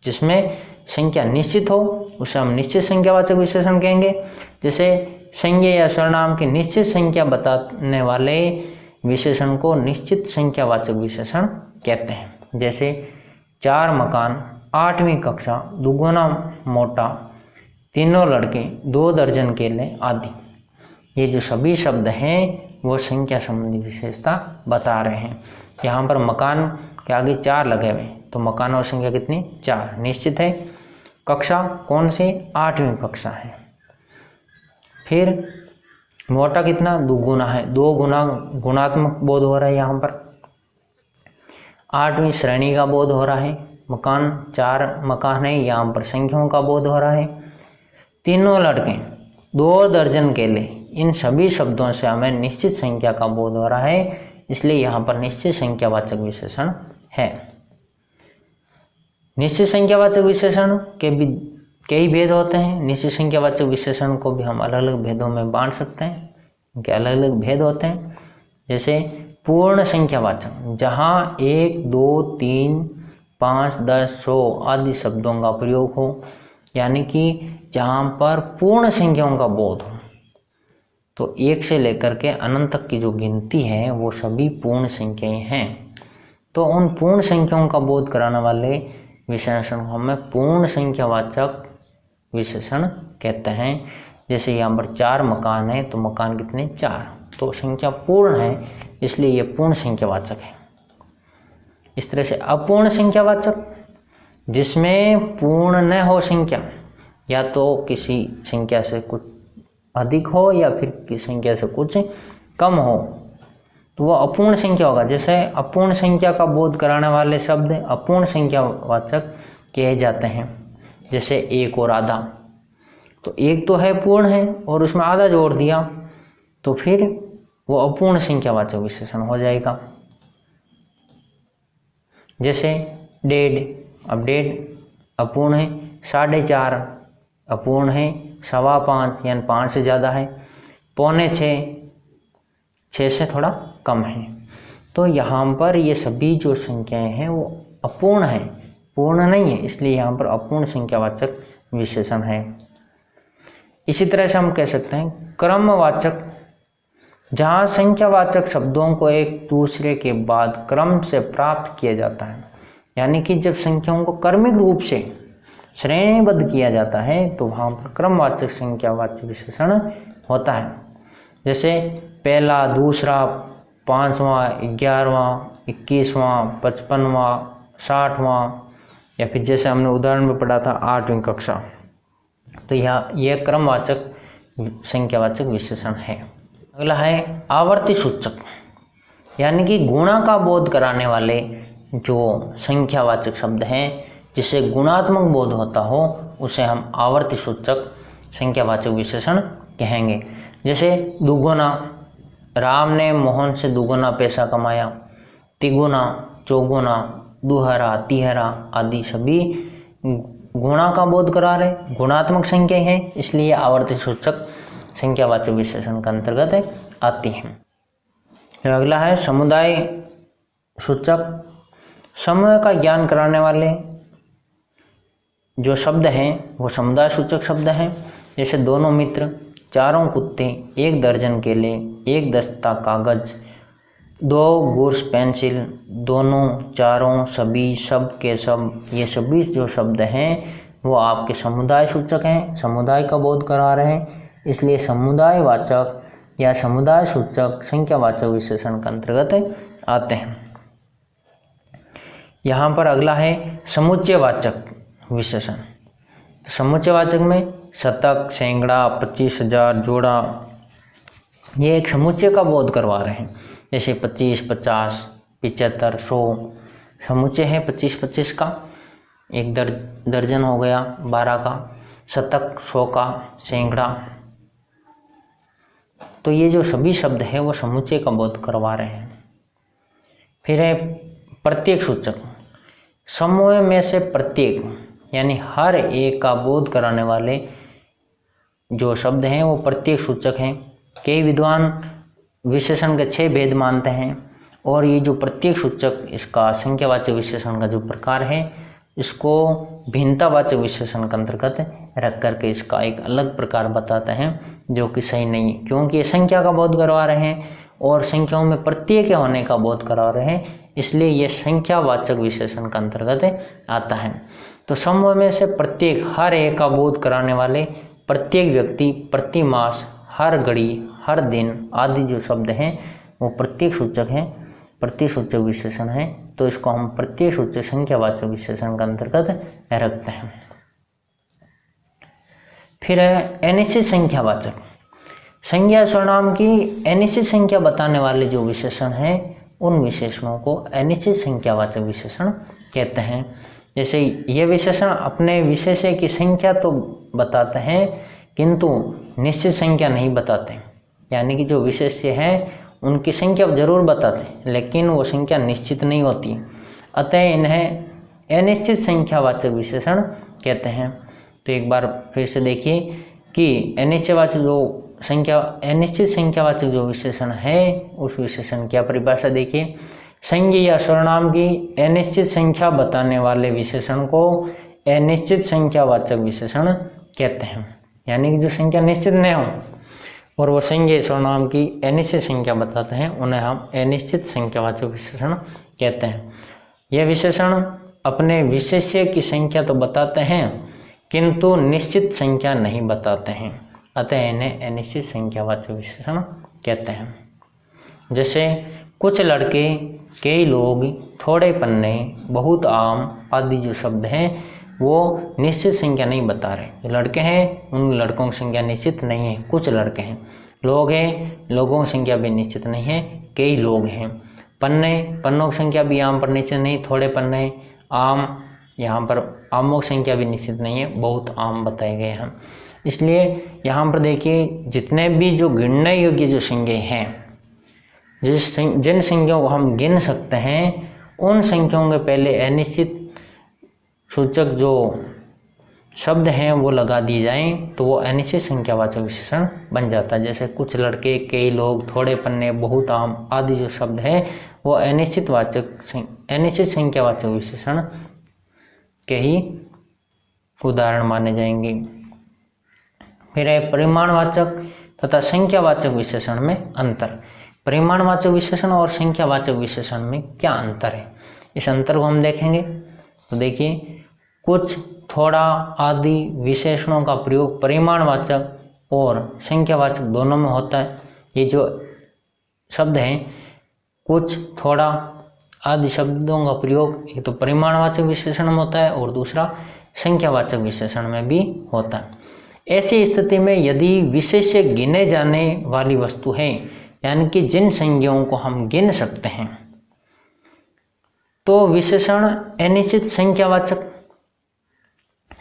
जिसमें संख्या निश्चित हो उसे हम निश्चित संख्यावाचक विशेषण कहेंगे। जैसे संज्ञा या सर्वनाम की निश्चित संख्या बताने वाले विशेषण को निश्चित संख्यावाचक विशेषण कहते हैं। जैसे 4 मकान, 8वीं कक्षा, दुगुना मोटा, तीनों लड़के, 2 दर्जन केले आदि। ये जो सभी शब्द हैं वो संख्या संबंधी विशेषता बता रहे हैं। यहाँ पर मकान के आगे 4 लगे हुए, तो मकानों की संख्या कितनी? 4 निश्चित है। कक्षा कौन सी? 8वीं कक्षा है। फिर मोटा कितना? दुगुना है, 2 गुना गुणात्मक बोध हो रहा है यहाँ पर। 8वीं श्रेणी का बोध हो रहा है। मकान 4 मकान है, यहाँ पर संख्याओं का बोध हो रहा है। तीनों लड़के, 2 दर्जन केले, इन सभी शब्दों से हमें निश्चित संख्या का बोध हो रहा है, इसलिए यहाँ पर निश्चित संख्यावाचक विशेषण है। निश्चित संख्यावाचक विशेषण के भी कई भेद होते हैं। निश्चित संख्यावाचक विशेषण को भी हम अलग अलग भेदों में बांट सकते हैं, उनके अलग अलग भेद होते हैं। जैसे पूर्ण संख्यावाचक, जहाँ 1, 2, 3, 5, 10, 100 आदि शब्दों का प्रयोग हो, यानी कि जहाँ पर पूर्ण संख्याओं का बोध हो। तो 1 से लेकर के अनंत तक की जो गिनती है वो सभी पूर्ण संख्याएं हैं। तो उन पूर्ण संख्याओं का बोध कराने वाले विशेषण को हमें पूर्ण संख्यावाचक विशेषण कहते हैं। जैसे यहाँ पर 4 मकान है, तो मकान कितने? 4, तो संख्या पूर्ण है, इसलिए ये पूर्ण संख्यावाचक है। इस तरह से अपूर्ण संख्यावाचक, जिसमें पूर्ण न हो संख्या, या तो किसी संख्या से कुछ अधिक हो या फिर किसी संख्या से कुछ कम हो, तो वह अपूर्ण संख्या होगा। जैसे अपूर्ण संख्या का बोध कराने वाले शब्द अपूर्ण संख्यावाचक कहे जाते हैं। जैसे 1 और आधा, तो 1 तो है पूर्ण है और उसमें आधा जोड़ दिया, तो फिर वो अपूर्ण संख्यावाचक विशेषण हो जाएगा। जैसे 1.5, अब 1.5 अपूर्ण है। 4.5 अपूर्ण है। 5.25 यानी 5 से ज़्यादा है। 5.25 6 से थोड़ा कम है। तो यहाँ पर ये सभी जो संख्याएं हैं वो अपूर्ण है, पूर्ण नहीं है, इसलिए यहाँ पर अपूर्ण संख्यावाचक विशेषण है। इसी तरह से हम कह सकते हैं क्रमवाचक, जहाँ संख्यावाचक शब्दों को एक दूसरे के बाद क्रम से प्राप्त किया जाता है, यानी कि जब संख्याओं को क्रमिक रूप से श्रेणीबद्ध किया जाता है तो वहाँ पर क्रमवाचक संख्यावाचक विशेषण होता है। जैसे पहला, दूसरा, 5वां, 11वां, 21वां, 55वां, 60वां, या फिर जैसे हमने उदाहरण में पढ़ा था 8वीं कक्षा, तो यह क्रमवाचक संख्यावाचक विशेषण है। अगला है आवर्ती सूचक, यानी कि गुणा का बोध कराने वाले जो संख्यावाचक शब्द हैं, जिसे गुणात्मक बोध होता हो, उसे हम आवर्ती सूचक संख्यावाचक विशेषण कहेंगे। जैसे दुगुना, राम ने मोहन से दुगुना पैसा कमाया। तिगुना, चौगुना, दुहरा, तिहरा आदि सभी गुणा का बोध करा रहे, गुणात्मक संख्या है, इसलिए आवर्ती सूचक संख्यावाचक विशेषण के अंतर्गत आती हैं। अगला है समुदाय सूचक, समूह का ज्ञान कराने वाले जो शब्द हैं वो समुदाय सूचक शब्द हैं। जैसे दोनों मित्र, 4 कुत्ते, 1 दर्जन केले, 1 दस्ता कागज, 2 गुर्स पेंसिल, दोनों, चारों, सभी, सब के सब, ये सभी जो शब्द हैं वो आपके समुदाय सूचक हैं, समुदाय का बोध करा रहे हैं, इसलिए समुदायवाचक या समुदाय सूचक संख्यावाचक विशेषण के अंतर्गत आते हैं। यहाँ पर अगला है समुच्चयवाचक विशेषण। समुच्चयवाचक में शतक, सैकड़ा, 25,000, जोड़ा, ये एक समुच्चय का बोध करवा रहे हैं। जैसे 25, 50, 75, 100 समुच्चय है 25-25 का। 1 दर्जन हो गया 12 का, शतक 100 का, सैकड़ा। तो ये जो सभी शब्द है वो समुच्चय का बोध करवा रहे हैं। फिर है प्रत्येक सूचक, समूह में से प्रत्येक यानी हर एक का बोध कराने वाले जो शब्द हैं वो प्रत्येक सूचक हैं। कई विद्वान विशेषण के 6 भेद मानते हैं और ये जो प्रत्येक सूचक इसका संख्यावाचक विशेषण का जो प्रकार है इसको भिन्नतावाचक विशेषण के अंतर्गत रख करके इसका एक अलग प्रकार बताते हैं, जो कि सही नहीं है, क्योंकि ये संख्या का बोध करवा रहे हैं और संख्याओं में प्रत्यय के होने का बोध करा रहे हैं, इसलिए ये संख्यावाचक विशेषण के अंतर्गत आता है। तो समूह में से प्रत्येक हर एक का बोध कराने वाले प्रत्येक व्यक्ति, प्रति मास, हर घड़ी, हर दिन आदि जो शब्द हैं वो प्रत्येक सूचक हैं, प्रतिसूचक विशेषण है। तो इसको हम प्रत्येक सूचक संख्यावाचक विशेषण के अंतर्गत रखते हैं। फिर है अनिश्चित संख्यावाचक। संज्ञा सर्वनाम की अनिश्चित संख्या बताने वाले जो विशेषण हैं उन विशेषणों को अनिश्चित संख्यावाचक विशेषण कहते हैं। जैसे ये विशेषण अपने विशेष्य की संख्या तो बताते हैं किंतु निश्चित संख्या नहीं बताते, यानी कि जो विशेष्य हैं उनकी संख्या जरूर बताते हैं लेकिन वो संख्या निश्चित नहीं होती, अतः इन्हें अनिश्चित संख्यावाचक विशेषण कहते हैं। तो एक बार फिर से देखिए कि अनिश्चित संख्यावाचक जो विशेषण है उस विशेषण की परिभाषा देखिए। संज्ञा या सर्वनाम की अनिश्चित संख्या बताने वाले विशेषण को अनिश्चित संख्यावाचक विशेषण कहते हैं, यानी कि जो संख्या निश्चित न हो और वो संज्ञा सर्वनाम की अनिश्चित संख्या बताते हैं उन्हें हम अनिश्चित संख्यावाचक विशेषण कहते हैं। यह विशेषण अपने विशेष्य की संख्या तो बताते हैं किंतु निश्चित संख्या नहीं बताते हैं, अतः इन्हें अनिश्चित संख्यावाचक विशेषण कहते हैं। जैसे कुछ लड़के, कई लोग, थोड़े पन्ने, बहुत आम आदि जो शब्द हैं वो निश्चित संख्या नहीं बता रहे। जो लड़के हैं उन लड़कों की संख्या निश्चित नहीं है, कुछ लड़के हैं। लोग हैं, लोगों की संख्या भी निश्चित नहीं है, कई लोग हैं। पन्ने, पन्नों की संख्या भी यहाँ पर निश्चित नहीं, थोड़े पन्ने। आम, यहाँ पर आमों की संख्या भी निश्चित नहीं है, बहुत आम बताए गए हैं। इसलिए यहाँ पर देखिए जितने भी जो गिनने योग्य जो संख्या हैं, जिन संख्याओं को हम गिन सकते हैं उन संख्याओं के पहले अनिश्चित सूचक जो शब्द हैं वो लगा दिए जाएं तो वो अनिश्चित संख्यावाचक विशेषण बन जाता है। जैसे कुछ लड़के, कई लोग, थोड़े पन्ने, बहुत आम आदि जो शब्द हैं वो अनिश्चित संख्यावाचक विशेषण के ही उदाहरण माने जाएंगे। फिर है परिमाणवाचक तथा संख्यावाचक विशेषण में अंतर। परिमाणवाचक विशेषण और संख्यावाचक विशेषण में क्या अंतर है, इस अंतर को हम देखेंगे। तो देखिए कुछ, थोड़ा आदि विशेषणों का प्रयोग परिमाणवाचक और संख्यावाचक दोनों में होता है। ये जो शब्द हैं कुछ, थोड़ा आदि शब्दों का प्रयोग एक तो परिमाणवाचक विशेषण में होता है और दूसरा संख्यावाचक विशेषण में भी होता है। ऐसी स्थिति में यदि विशेष्य गिने जाने वाली वस्तु है, यानी कि जिन संज्ञाओं को हम गिन सकते हैं, तो विशेषण अनिश्चित संख्यावाचक।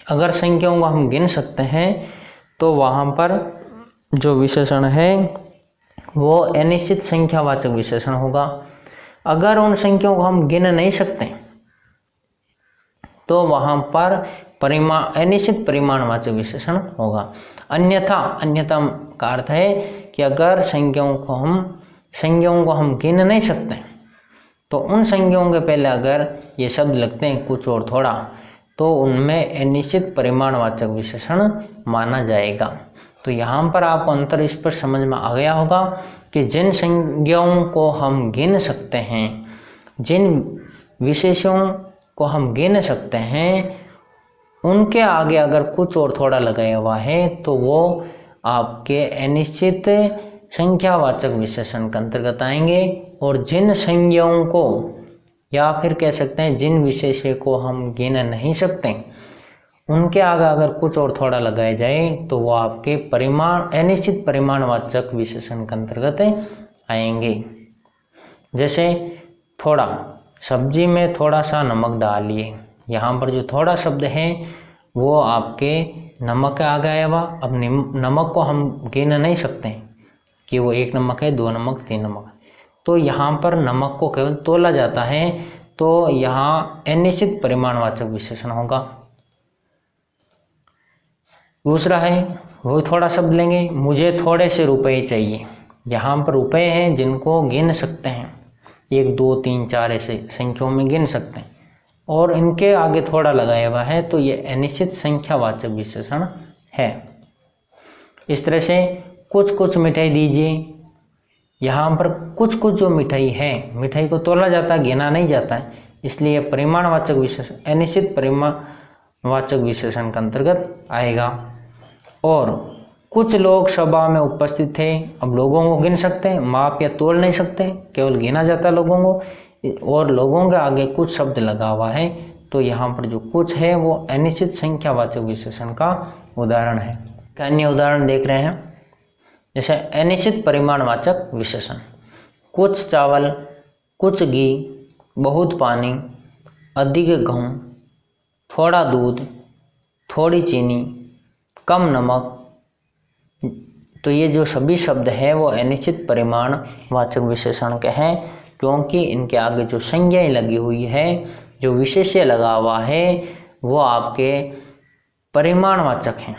अगर संख्याओं को हम गिन सकते हैं तो वहाँ पर जो विशेषण है वो अनिश्चित संख्यावाचक विशेषण होगा। अगर उन संख्याओं को हम गिन नहीं सकते तो वहाँ पर अनिश्चित परिमाणवाचक विशेषण होगा। अन्यथा का अर्थ है कि अगर संज्ञाओं को हम गिन नहीं सकते तो उन संज्ञाओं के पहले अगर ये शब्द लगते हैं कुछ और थोड़ा, तो उनमें अनिश्चित परिमाणवाचक विशेषण माना जाएगा। तो यहाँ पर आपको अंतर स्पष्ट समझ में आ गया होगा कि जिन संज्ञाओं को हम गिन सकते हैं, जिन विशेषों को हम गिन सकते हैं, उनके आगे अगर कुछ और थोड़ा लगाया हुआ है तो वो आपके अनिश्चित संख्यावाचक विशेषण के अंतर्गत आएंगे। और जिन संज्ञाओं को या फिर कह सकते हैं जिन विशेष्य को हम गिन नहीं सकते, उनके आगे अगर कुछ और थोड़ा लगाया जाए तो वो आपके अनिश्चित परिमाणवाचक विशेषण के अंतर्गत आएंगे। जैसे थोड़ा, सब्जी में थोड़ा सा नमक डालिए, यहाँ पर जो थोड़ा शब्द है वो आपके नमक के आगे आया हुआ। अब नमक को हम गिन नहीं सकते कि वो 1 नमक है, 2 नमक, 3 नमक, तो यहाँ पर नमक को केवल तोला जाता है, तो यहाँ अनिश्चित परिमाणवाचक विशेषण होगा। दूसरा है वो थोड़ा शब्द लेंगे, मुझे थोड़े से रुपए चाहिए। यहाँ पर रुपए हैं जिनको गिन सकते हैं, 1, 2, 3, 4 ऐसे संख्याओं में गिन सकते हैं, और इनके आगे थोड़ा लगाया हुआ है तो ये अनिश्चित संख्यावाचक विशेषण है। इस तरह से कुछ कुछ मिठाई दीजिए, यहाँ पर कुछ कुछ जो मिठाई है, मिठाई को तोला जाता है, गिना नहीं जाता है, इसलिए परिमाणवाचक विशेषण अनिश्चित परिमाणवाचक विशेषण के अंतर्गत आएगा। और कुछ लोग सभा में उपस्थित थे, अब लोगों को गिन सकते हैं, माप या तोल नहीं सकते, केवल गिना जाता है लोगों को, और लोगों के आगे कुछ शब्द लगा हुआ है तो यहाँ पर जो कुछ है वो अनिश्चित संख्यावाचक विशेषण का उदाहरण है। अन्य उदाहरण देख रहे हैं, जैसे अनिश्चित परिमाणवाचक विशेषण, कुछ चावल, कुछ घी, बहुत पानी, अधिक गेहूं, थोड़ा दूध, थोड़ी चीनी, कम नमक। तो ये जो सभी शब्द है वो अनिश्चित परिमाणवाचक विशेषण के हैं, क्योंकि इनके आगे जो संज्ञाएं लगी हुई है, जो विशेष्य लगा हुआ है, वो आपके परिमाणवाचक हैं,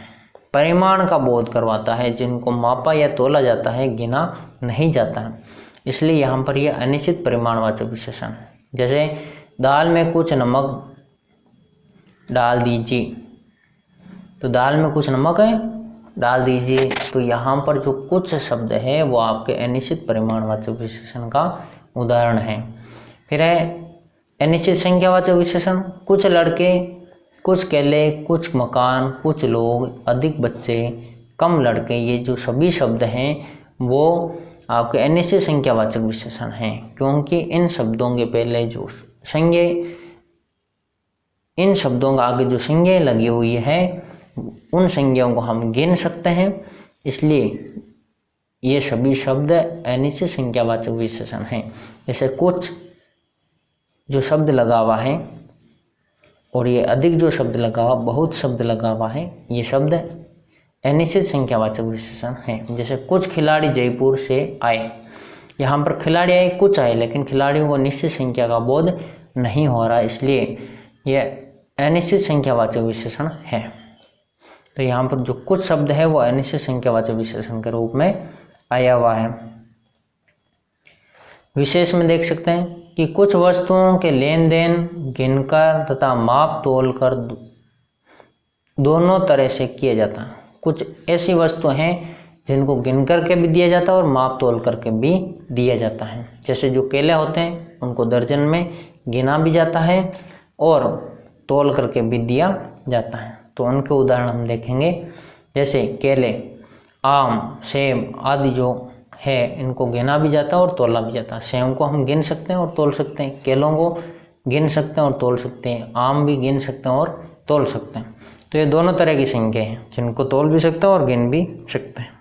परिमाण का बोध करवाता है, जिनको मापा या तोला जाता है, गिना नहीं जाता है, इसलिए यहाँ पर यह अनिश्चित परिमाणवाचक विशेषण है। जैसे दाल में कुछ नमक डाल दीजिए, तो दाल में कुछ नमक है, डाल दीजिए, तो यहाँ पर जो कुछ शब्द है वो आपके अनिश्चित परिमाणवाचक विशेषण का उदाहरण है। फिर है अनिश्चित संख्यावाचक विशेषण, कुछ लड़के, कुछ केले, कुछ मकान, कुछ लोग, अधिक बच्चे, कम लड़के, ये जो सभी शब्द हैं वो आपके अनिश्चित संख्यावाचक विशेषण हैं, क्योंकि इन शब्दों के पहले जो संज्ञा, इन शब्दों के आगे जो संज्ञाएं लगी हुई है उन संज्ञाओं को हम गिन सकते हैं, इसलिए ये सभी शब्द अनिश्चित संख्यावाचक विशेषण हैं। जैसे कुछ जो शब्द लगा हुआ है और ये अधिक जो शब्द लगा हुआ, बहुत शब्द लगा हुआ है, ये शब्द अनिश्चित संख्यावाचक विशेषण हैं। जैसे कुछ खिलाड़ी जयपुर से आए, यहाँ पर खिलाड़ी आए, कुछ आए, लेकिन खिलाड़ियों को निश्चित संख्या का बोध नहीं हो रहा, इसलिए यह अनिश्चित संख्यावाचक विशेषण है। तो यहाँ पर जो कुछ शब्द है वो अनिश्चित संख्यावाचक विशेषण के रूप में आया हुआ है। विशेष में देख सकते हैं कि कुछ वस्तुओं के लेन देन गिनकर तथा माप तोल कर दोनों तरह से किया जाता है। कुछ ऐसी वस्तु हैं जिनको गिन करके भी दिया जाता है और माप तोल करके भी दिया जाता है। जैसे जो केले होते हैं उनको दर्जन में गिना भी जाता है और तोल करके भी दिया जाता है। तो उनके उदाहरण हम देखेंगे, जैसे केले, आम, सेब आदि जो है इनको गिना भी जाता है और तोला भी जाता है। सेब को हम गिन सकते हैं और तोल सकते हैं, केलों को गिन सकते हैं और तोल सकते हैं, आम भी गिन सकते हैं और तोल सकते हैं। तो ये दोनों तरह की संख्या हैं जिनको तोल भी सकते हैं और गिन भी सकते हैं।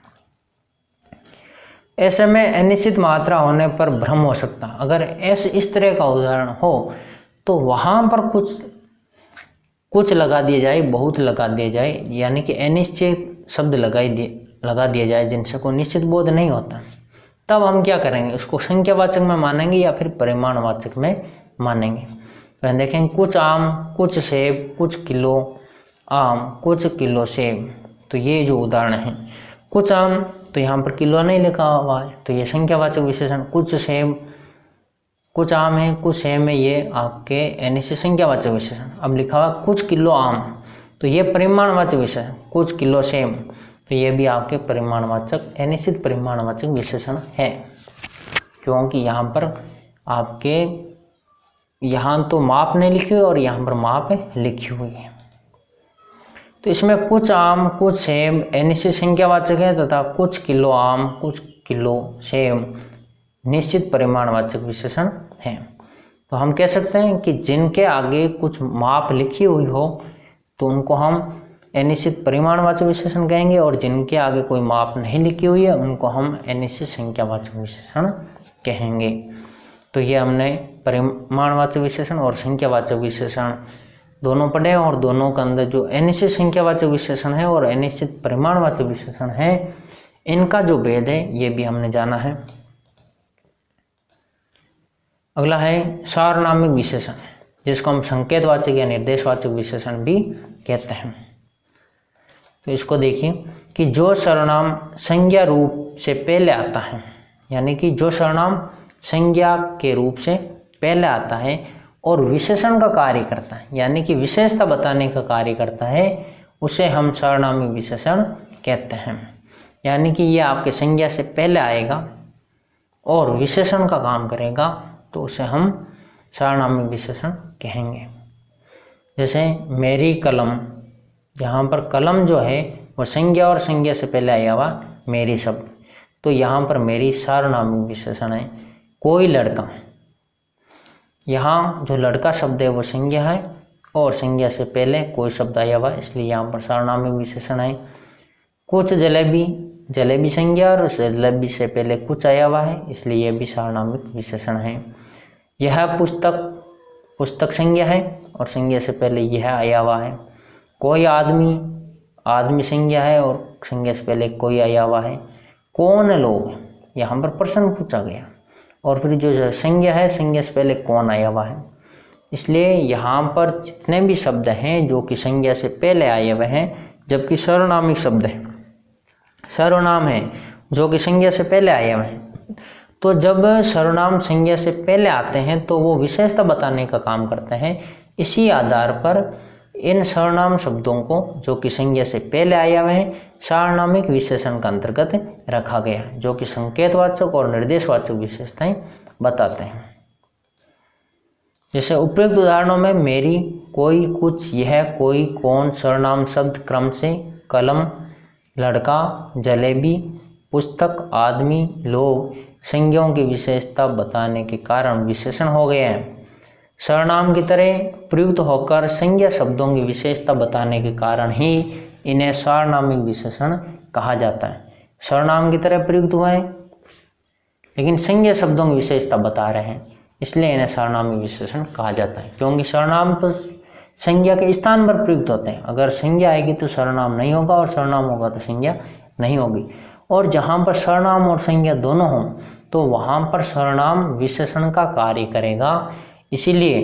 ऐसे में अनिश्चित मात्रा होने पर भ्रम हो सकता है। अगर ऐसे इस तरह का उदाहरण हो तो वहाँ पर कुछ लगा दिया जाए, बहुत लगा दिया जाए, यानी कि अनिश्चित शब्द लगा दिया जाए जिनसे कोई निश्चित बोध नहीं होता, तब हम क्या करेंगे, उसको संख्यावाचक में मानेंगे या फिर परिमाणवाचक में मानेंगे। तो देखें, कुछ आम, कुछ सेब, कुछ किलो आम, कुछ किलो सेब। तो ये जो उदाहरण है, कुछ आम, तो यहाँ पर किलो नहीं लिखा हुआ है, तो ये संख्यावाचक विशेषण। कुछ सेब, कुछ आम है, कुछ सेब है, ये आपके अनिश्चित संख्यावाचक विशेषण। अब लिखा हुआ कुछ किलो आम, तो ये परिमाणवाचक विशेषण। कुछ किलो सेब, तो ये भी आपके परिमाणवाचक अनिश्चित परिमाणवाचक विशेषण है, क्योंकि यहाँ पर आपके यहाँ तो माप नहीं लिखी हुई और यहाँ पर माप लिखी हुई है। तो इसमें कुछ आम, कुछ सेब अनिश्चित संख्यावाचक है तथा कुछ किलो आम, कुछ किलो सेब निश्चित परिमाणवाचक विशेषण है। तो हम कह सकते हैं कि जिनके आगे कुछ माप लिखी हुई हो तो उनको हम अनिश्चित परिमाणवाचक विशेषण कहेंगे, और जिनके आगे कोई माप नहीं लिखी हुई है उनको हम अनिश्चित संख्यावाचक विशेषण कहेंगे। तो ये हमने परिमाणवाचक विशेषण और संख्यावाचक विशेषण दोनों पढ़े, और दोनों के अंदर जो अनिश्चित संख्यावाचक विशेषण है और अनिश्चित परिमाणवाचक विशेषण है, इनका जो भेद है ये भी हमने जाना है। अगला है सार्वनामिक विशेषण, जिसको हम संकेतवाचक या निर्देशवाचक विशेषण भी कहते हैं। तो इसको देखिए कि जो सर्वनाम संज्ञा रूप से पहले आता है, यानी कि जो सर्वनाम संज्ञा के रूप से पहले आता है, और विशेषण का कार्य करता है, यानी कि विशेषता बताने का कार्य करता है, उसे हम सार्वनामिक विशेषण कहते हैं। यानी कि ये आपके संज्ञा से पहले आएगा और विशेषण का काम करेगा, तो उसे हम सार्वनामिक विशेषण कहेंगे। जैसे मेरी कलम, यहाँ पर कलम जो है वो संज्ञा और संज्ञा से पहले आया हुआ मेरी शब्द, तो यहाँ पर मेरी सार्वनामिक विशेषण है। कोई लड़का, यहाँ जो लड़का शब्द है वो संज्ञा है और संज्ञा से पहले कोई शब्द आया हुआ, इसलिए यहाँ पर सार्वनामिक विशेषण है। कुछ जलेबी, जलेबी संज्ञा और जलेबी से पहले कुछ आया हुआ है, इसलिए यह भी सार्वनामिक विशेषण है। यह पुस्तक, पुस्तक संज्ञा है और संज्ञा से पहले यह आया हुआ है। कोई आदमी, आदमी संज्ञा है और संज्ञा से पहले कोई आया हुआ है। कौन लोग, यहाँ पर प्रश्न पूछा गया और फिर जो संज्ञा है संज्ञा से पहले कौन आया हुआ है, इसलिए यहाँ पर जितने भी शब्द हैं जो कि संज्ञा से पहले आए हुए हैं, जबकि सर्वनामिक शब्द है, सर्वनाम है जो कि संज्ञा से पहले आए हुए हैं, तो जब सर्वनाम संज्ञा से पहले आते हैं तो वो विशेषता बताने का काम करते हैं। इसी आधार पर इन सर्वनाम शब्दों को जो कि संज्ञा से पहले आए हुए हैं सार्वनामिक विशेषण का अंतर्गत रखा गया है, जो कि संकेतवाचक और निर्देशवाचक विशेषताएं बताते हैं। जैसे उपयुक्त उदाहरणों में मेरी, कोई, कुछ, यह, कोई, कौन सर्वनाम शब्द क्रम से कलम, लड़का, जलेबी, पुस्तक, आदमी, लोग संज्ञाओं की विशेषता बताने के कारण विशेषण हो गए हैं। सर्वनाम की तरह प्रयुक्त होकर संज्ञा शब्दों की विशेषता बताने के कारण ही इन्हें सार्वनामिक विशेषण कहा जाता है। सर्वनाम की तरह प्रयुक्त हुए हैं लेकिन संज्ञा शब्दों की विशेषता बता रहे हैं, इसलिए इन्हें सार्वनामिक विशेषण कहा जाता है। क्योंकि सर्वनाम तो संज्ञा के स्थान पर प्रयुक्त होते हैं, अगर संज्ञा आएगी तो सर्वनाम नहीं होगा और सर्वनाम होगा तो संज्ञा नहीं होगी। और जहाँ पर सर्वनाम और संज्ञा दोनों हों तो वहाँ पर सर्वनाम विशेषण का कार्य करेगा, इसीलिए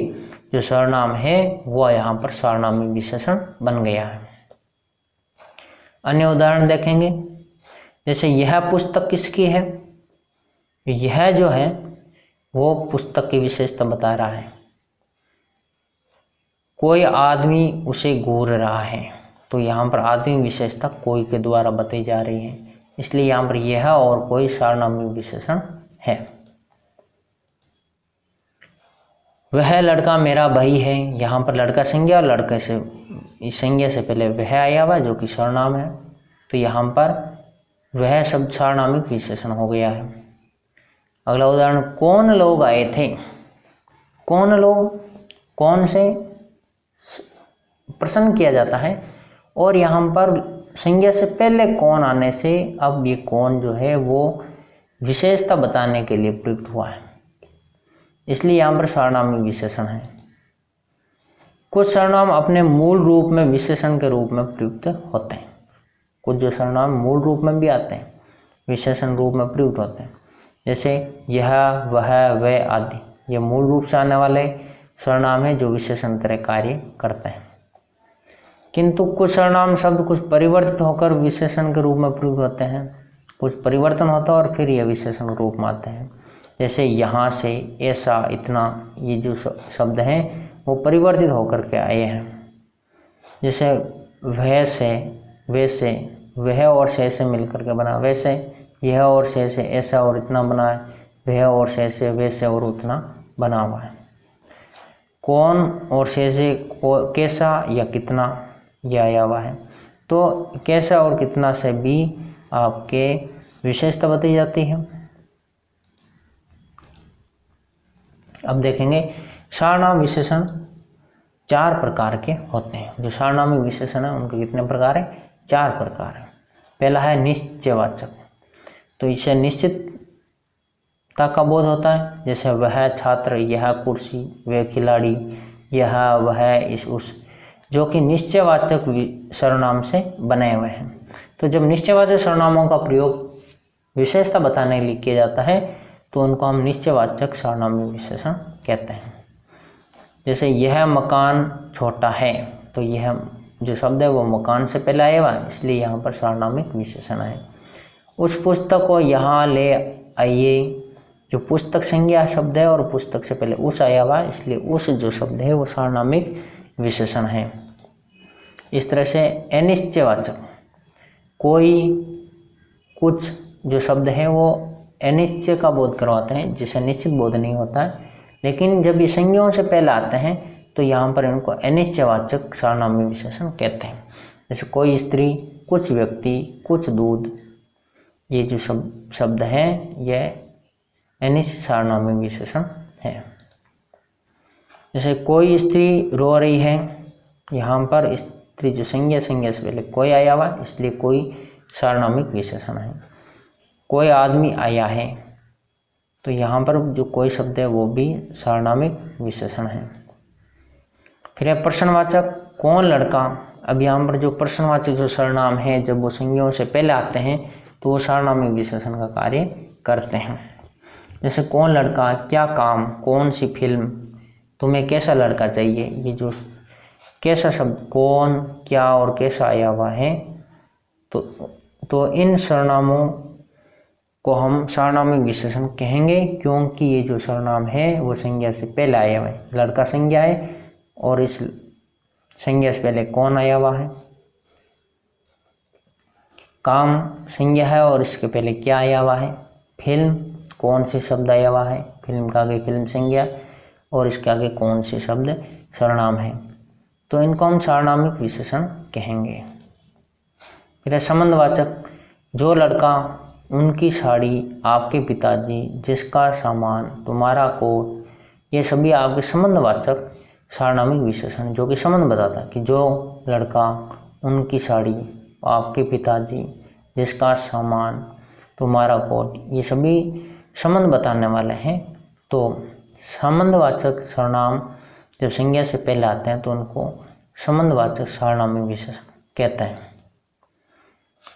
जो सर्वनाम है वह यहाँ पर सार्वनामिक विशेषण बन गया है। अन्य उदाहरण देखेंगे, जैसे यह पुस्तक किसकी है, यह जो है वो पुस्तक की विशेषता बता रहा है। कोई आदमी उसे घूर रहा है, तो यहाँ पर आदमी विशेषता कोई के द्वारा बताई जा रही है, इसलिए यहाँ पर यह और कोई सार्वनामिक विशेषण है। वह लड़का मेरा भाई है, यहाँ पर लड़का संज्ञा और लड़के से संज्ञा से पहले वह आया हुआ जो कि सर्वनाम है, तो यहाँ पर वह शब्द सार्वनामिक विशेषण हो गया है। अगला उदाहरण, कौन लोग आए थे, कौन लोग, कौन से प्रश्न किया जाता है और यहाँ पर संज्ञा से पहले कौन आने से अब ये कौन जो है वो विशेषता बताने के लिए प्रयुक्त हुआ है, इसलिए यहाँ पर सार्वनामिक विशेषण है। कुछ सर्वनाम अपने मूल रूप में विशेषण के रूप में प्रयुक्त होते हैं, कुछ जो सर्वनाम मूल रूप में भी आते हैं विशेषण रूप में प्रयुक्त होते हैं, जैसे यह, वह, वह आदि, ये मूल रूप से आने वाले सर्वनाम है जो विशेषण तरह कार्य करते हैं। किंतु कुछ सर्वनाम शब्द कुछ परिवर्तित होकर विशेषण के रूप में प्रयुक्त होते हैं, कुछ परिवर्तन होता है और फिर यह विशेषण रूप में आते हैं। जैसे यहाँ से, ऐसा, इतना, ये जो शब्द हैं वो परिवर्तित होकर के आए हैं। जैसे वह से, वैसे, वह और से मिलकर के बना, वैसे यह और से ऐसा और इतना बना है, वह और से वैसे और उतना बना हुआ है। कौन और से कैसा या कितना यह आया हुआ है, तो कैसा और कितना से भी आपके विशेषता बताई जाती है। अब देखेंगे सार्वनाम विशेषण 4 प्रकार के होते हैं। जो सार्वनामिक विशेषण है उनके कितने प्रकार है, 4 प्रकार है। पहला है निश्चयवाचक, तो इससे निश्चितता का बोध होता है, जैसे वह छात्र, यह कुर्सी, वह खिलाड़ी, यह, वह, इस, उस, जो कि निश्चयवाचक सर्वनाम से बने हुए हैं। तो जब निश्चयवाचक सर्वनामों का प्रयोग विशेषता बताने के लिए किया जाता है तो उनको हम निश्चयवाचक सार्वनामिक विशेषण कहते हैं। जैसे यह मकान छोटा है, तो यह जो शब्द है वो मकान से पहले आया हुआ है, इसलिए यहाँ पर सार्वनामिक विशेषण है। उस पुस्तक को यहाँ ले आइए, जो पुस्तक संज्ञा शब्द है और पुस्तक से पहले उस आया हुआ है, इसलिए उस जो शब्द है वो सार्वनामिक विशेषण है। इस तरह से अनिश्चयवाचक, कोई कुछ जो शब्द है वो अनिश्चय का बोध करवाते हैं, जिसे निश्चित बोध नहीं होता है, लेकिन जब ये संज्ञाओं से पहले आते हैं तो यहाँ पर इनको अनिश्चयवाचक सार्वनामिक विशेषण कहते हैं। जैसे कोई स्त्री, कुछ व्यक्ति, कुछ दूध, ये जो शब्द हैं यह अनिश्चय सार्वनामिक विशेषण है। जैसे कोई स्त्री रो रही है, यहाँ पर स्त्री जो संज्ञा से पहले कोई आया हुआ, इसलिए कोई सार्वनामिक विशेषण है। कोई आदमी आया है, तो यहाँ पर जो कोई शब्द है वो भी सार्वनामिक विशेषण है। फिर है प्रश्नवाचक, कौन लड़का। अब यहाँ पर जो प्रश्नवाचक जो सर्वनाम है जब वो संज्ञाओं से पहले आते हैं तो वो सार्वनामिक विशेषण का कार्य करते हैं। जैसे कौन लड़का, क्या काम, कौन सी फिल्म, तुम्हें कैसा लड़का चाहिए। ये जो कैसा शब्द कौन, क्या और कैसा आया हुआ है, तो इन सर्वनामों को हम सार्वनामिक विशेषण कहेंगे, क्योंकि ये जो सर्वनाम है वो संज्ञा से पहले आया हुआ है। लड़का संज्ञा है और इस संज्ञा से पहले कौन आया हुआ है। काम संज्ञा है और इसके पहले क्या आया हुआ है। फिल्म, कौन सी शब्द आया हुआ है, फिल्म का आगे फिल्म संज्ञा और इसके आगे कौन से शब्द सर्वनाम है, तो इनको हम सार्वनामिक विशेषण कहेंगे। फिर है संबंधवाचक, जो लड़का, उनकी साड़ी, आपके पिताजी, जिसका सामान, तुम्हारा कोट, ये सभी आपके संबंधवाचक सार्वनामिक विशेषण जो कि संबंध बताता है कि जो लड़का, उनकी साड़ी, आपके पिताजी, जिसका सामान, तुम्हारा कोट, ये सभी संबंध बताने वाले हैं। तो संबंधवाचक सर्वनाम जब संज्ञा से पहले आते हैं तो उनको संबंधवाचक सार्वनामिक विशेषण कहते हैं।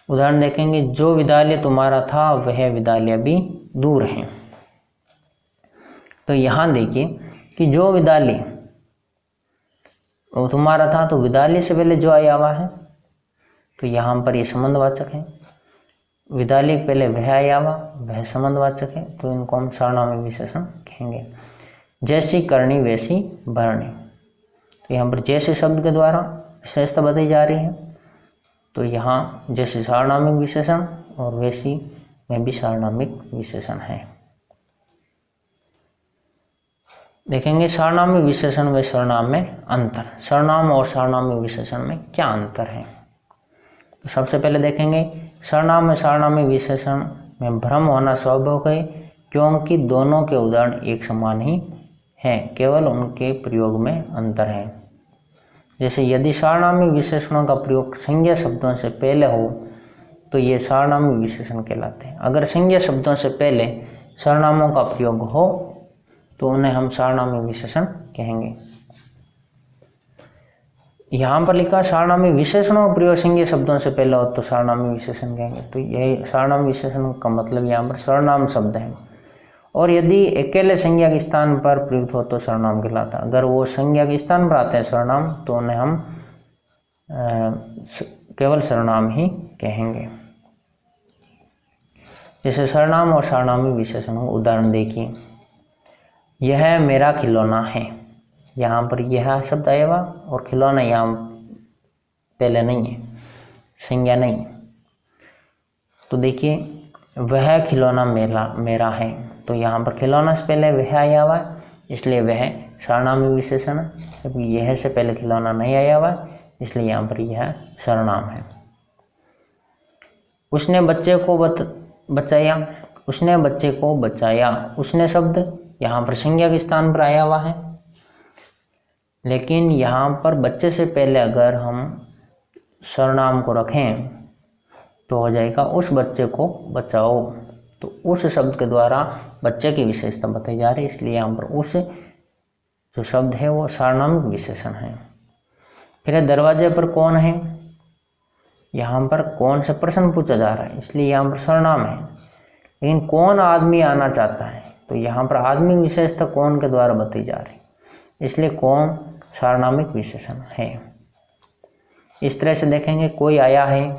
उदाहरण देखेंगे, जो विद्यालय तुम्हारा था वह विद्यालय भी दूर है। तो यहाँ देखिए कि जो विद्यालय वो तुम्हारा था, तो विद्यालय से पहले जो आया हुआ है तो यहाँ पर ये संबंधवाचक है। विद्यालय के पहले वह आया हुआ, वह संबंधवाचक है, तो इनको हम सार्वनामिक विशेषण कहेंगे। जैसी करनी वैसी भरनी, तो यहाँ पर जैसे शब्द के द्वारा विशेषता बताई जा रही है, तो यहाँ जैसे सार्वनामिक विशेषण और वैसी में भी सार्वनामिक विशेषण है। देखेंगे सार्वनामिक विशेषण व सर्वनाम में अंतर। सर्वनाम और सार्वनामिक विशेषण में क्या अंतर है, तो सबसे पहले देखेंगे सर्वनाम में सार्वनामिक विशेषण में भ्रम होना स्वाभाविक है, क्योंकि दोनों के उदाहरण एक समान ही हैं, केवल उनके प्रयोग में अंतर है। जैसे यदि सार्वनामिक विशेषणों का प्रयोग संज्ञा शब्दों से पहले हो तो ये सार्वनामिक विशेषण कहलाते हैं। अगर संज्ञा शब्दों से पहले सर्वनामों का प्रयोग हो तो उन्हें हम सार्वनामिक विशेषण कहेंगे। यहाँ पर लिखा सार्वनामिक विशेषणों का प्रयोग संज्ञा शब्दों से पहले हो तो सार्वनामिक विशेषण कहेंगे। तो यही सार्वनामिक विशेषण का मतलब यहाँ पर सर्वनाम शब्द है, और यदि अकेले संज्ञा के स्थान पर प्रयुक्त हो तो सर्वनाम कहलाता है। अगर वो संज्ञा के स्थान पर आते हैं सर्वनाम तो उन्हें हम केवल सर्वनाम ही कहेंगे। जैसे सर्वनाम और सार्वनामिक विशेषणों को उदाहरण देखिए, यह मेरा खिलौना है। यहाँ पर यह शब्द आया हुआ और खिलौना यहाँ पहले नहीं है, संज्ञा नहीं। तो देखिए वह खिलौना मेरा है, तो यहाँ पर खिलौना से पहले वह आया हुआ है, इसलिए वह सार्वनामिक विशेषण है। जबकि यह से पहले खिलौना नहीं आया हुआ है, इसलिए यहाँ पर यह सर्वनाम है। उसने बच्चे को बचाया, उसने बच्चे को बचाया। उसने शब्द यहाँ पर संज्ञा के स्थान पर आया हुआ है, लेकिन यहाँ पर बच्चे से पहले अगर हम सर्वनाम को रखें तो हो जाएगा उस बच्चे को बचाओ। तो उस शब्द के द्वारा बच्चे की विशेषता बताई जा रही है, इसलिए यहाँ पर उस जो शब्द है वो सार्वनामिक विशेषण है। फिर दरवाजे पर कौन है, यहाँ पर कौन से प्रश्न पूछा जा रहा है, इसलिए यहाँ पर सर्वनाम है। लेकिन कौन आदमी आना चाहता है, तो यहाँ पर आदमी विशेषता कौन के द्वारा बताई जा रही है, इसलिए कौन सार्वनामिक विशेषण है। इस तरह से देखेंगे कोई आया है,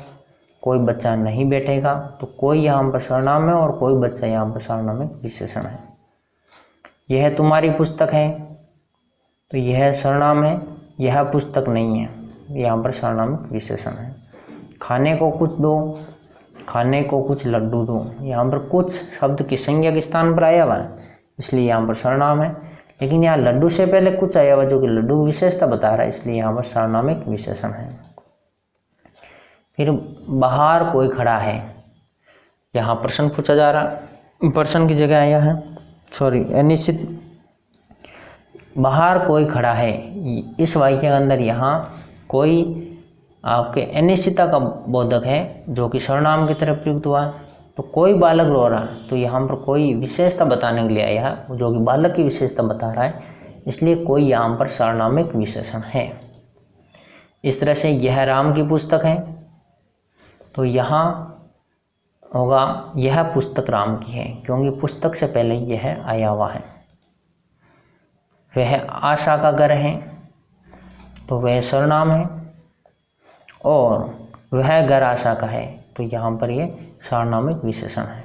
कोई बच्चा नहीं बैठेगा, तो कोई यहाँ पर सर्वनाम है और कोई बच्चा यहाँ पर सर्वनामिक विशेषण है। यह तुम्हारी पुस्तक है, तो यह सर्वनाम है, यह पुस्तक नहीं है, यहाँ पर सर्वनामिक विशेषण है। खाने को कुछ दो, खाने को कुछ लड्डू दो, यहाँ पर कुछ शब्द की संज्ञा के स्थान पर आया हुआ है, इसलिए यहाँ पर सर्वनाम है। लेकिन यहाँ लड्डू से पहले कुछ आया हुआ जो कि लड्डू की विशेषता बता रहा है, इसलिए यहाँ पर सर्वनामिक विशेषण है। फिर बाहर कोई खड़ा है, यहाँ प्रश्न पूछा जा रहा, प्रश्न की जगह आया है अनिश्चित। बाहर कोई खड़ा है, इस वाक्य के अंदर यहाँ कोई आपके अनिश्चितता का बोधक है जो कि सर्वनाम की तरफ प्रयुक्त हुआ है। तो कोई बालक रो रहा है, तो यहाँ पर कोई विशेषता बताने के लिए आया है जो कि बालक की विशेषता बता रहा है, इसलिए कोई यहाँ पर सर्वनामिक विशेषण है। इस तरह से यह राम की पुस्तक है, तो यहाँ होगा यह पुस्तक राम की है, क्योंकि पुस्तक से पहले यह आया हुआ है। वह आशा का घर है, तो वह सर्वनाम है, और वह घर आशा का है, तो यहाँ पर यह सर्वनामिक विशेषण है।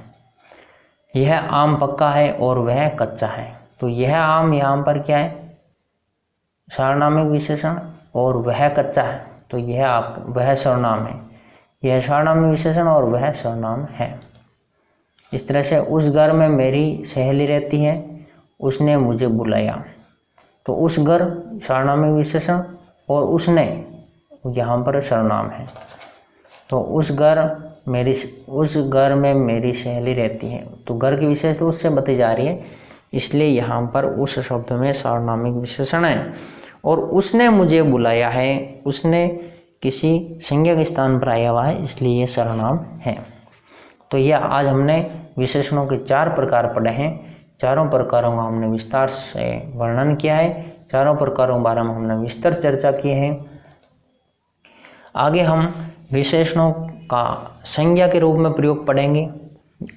यह आम पक्का है और वह कच्चा है, तो यह आम यहाँ पर क्या है, सर्वनामिक विशेषण, और वह कच्चा है, तो यह वह सर्वनाम है। यह सर्वनामिक विशेषण और वह सर्वनाम है। इस तरह से उस घर में मेरी सहेली रहती है, उसने मुझे बुलाया, तो उस घर सर्वनामिक विशेषण और उसने यहाँ पर सर्वनाम है। तो उस घर में मेरी सहेली रहती है, तो घर की विशेषता उससे बताई जा रही है, इसलिए यहाँ पर उस शब्द में सर्वनामिक विशेषण है। और उसने मुझे बुलाया है, उसने किसी संज्ञा के स्थान पर आया हुआ है, इसलिए ये सर्वनाम है। तो यह आज हमने विशेषणों के 4 प्रकार पढ़े हैं। चारों प्रकारों का हमने विस्तार से वर्णन किया है, चारों प्रकारों के बारे में हमने विस्तार चर्चा की है। आगे हम विशेषणों का संज्ञा के रूप में प्रयोग पढ़ेंगे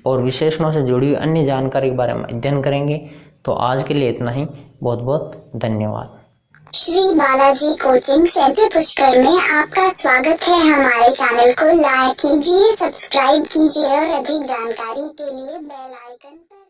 और विशेषणों से जुड़ी हुई अन्य जानकारी के बारे में अध्ययन करेंगे। तो आज के लिए इतना ही, बहुत बहुत धन्यवाद। श्री बालाजी कोचिंग सेंटर पुष्कर में आपका स्वागत है। हमारे चैनल को लाइक कीजिए, सब्सक्राइब कीजिए और अधिक जानकारी के लिए बेल आइकन पर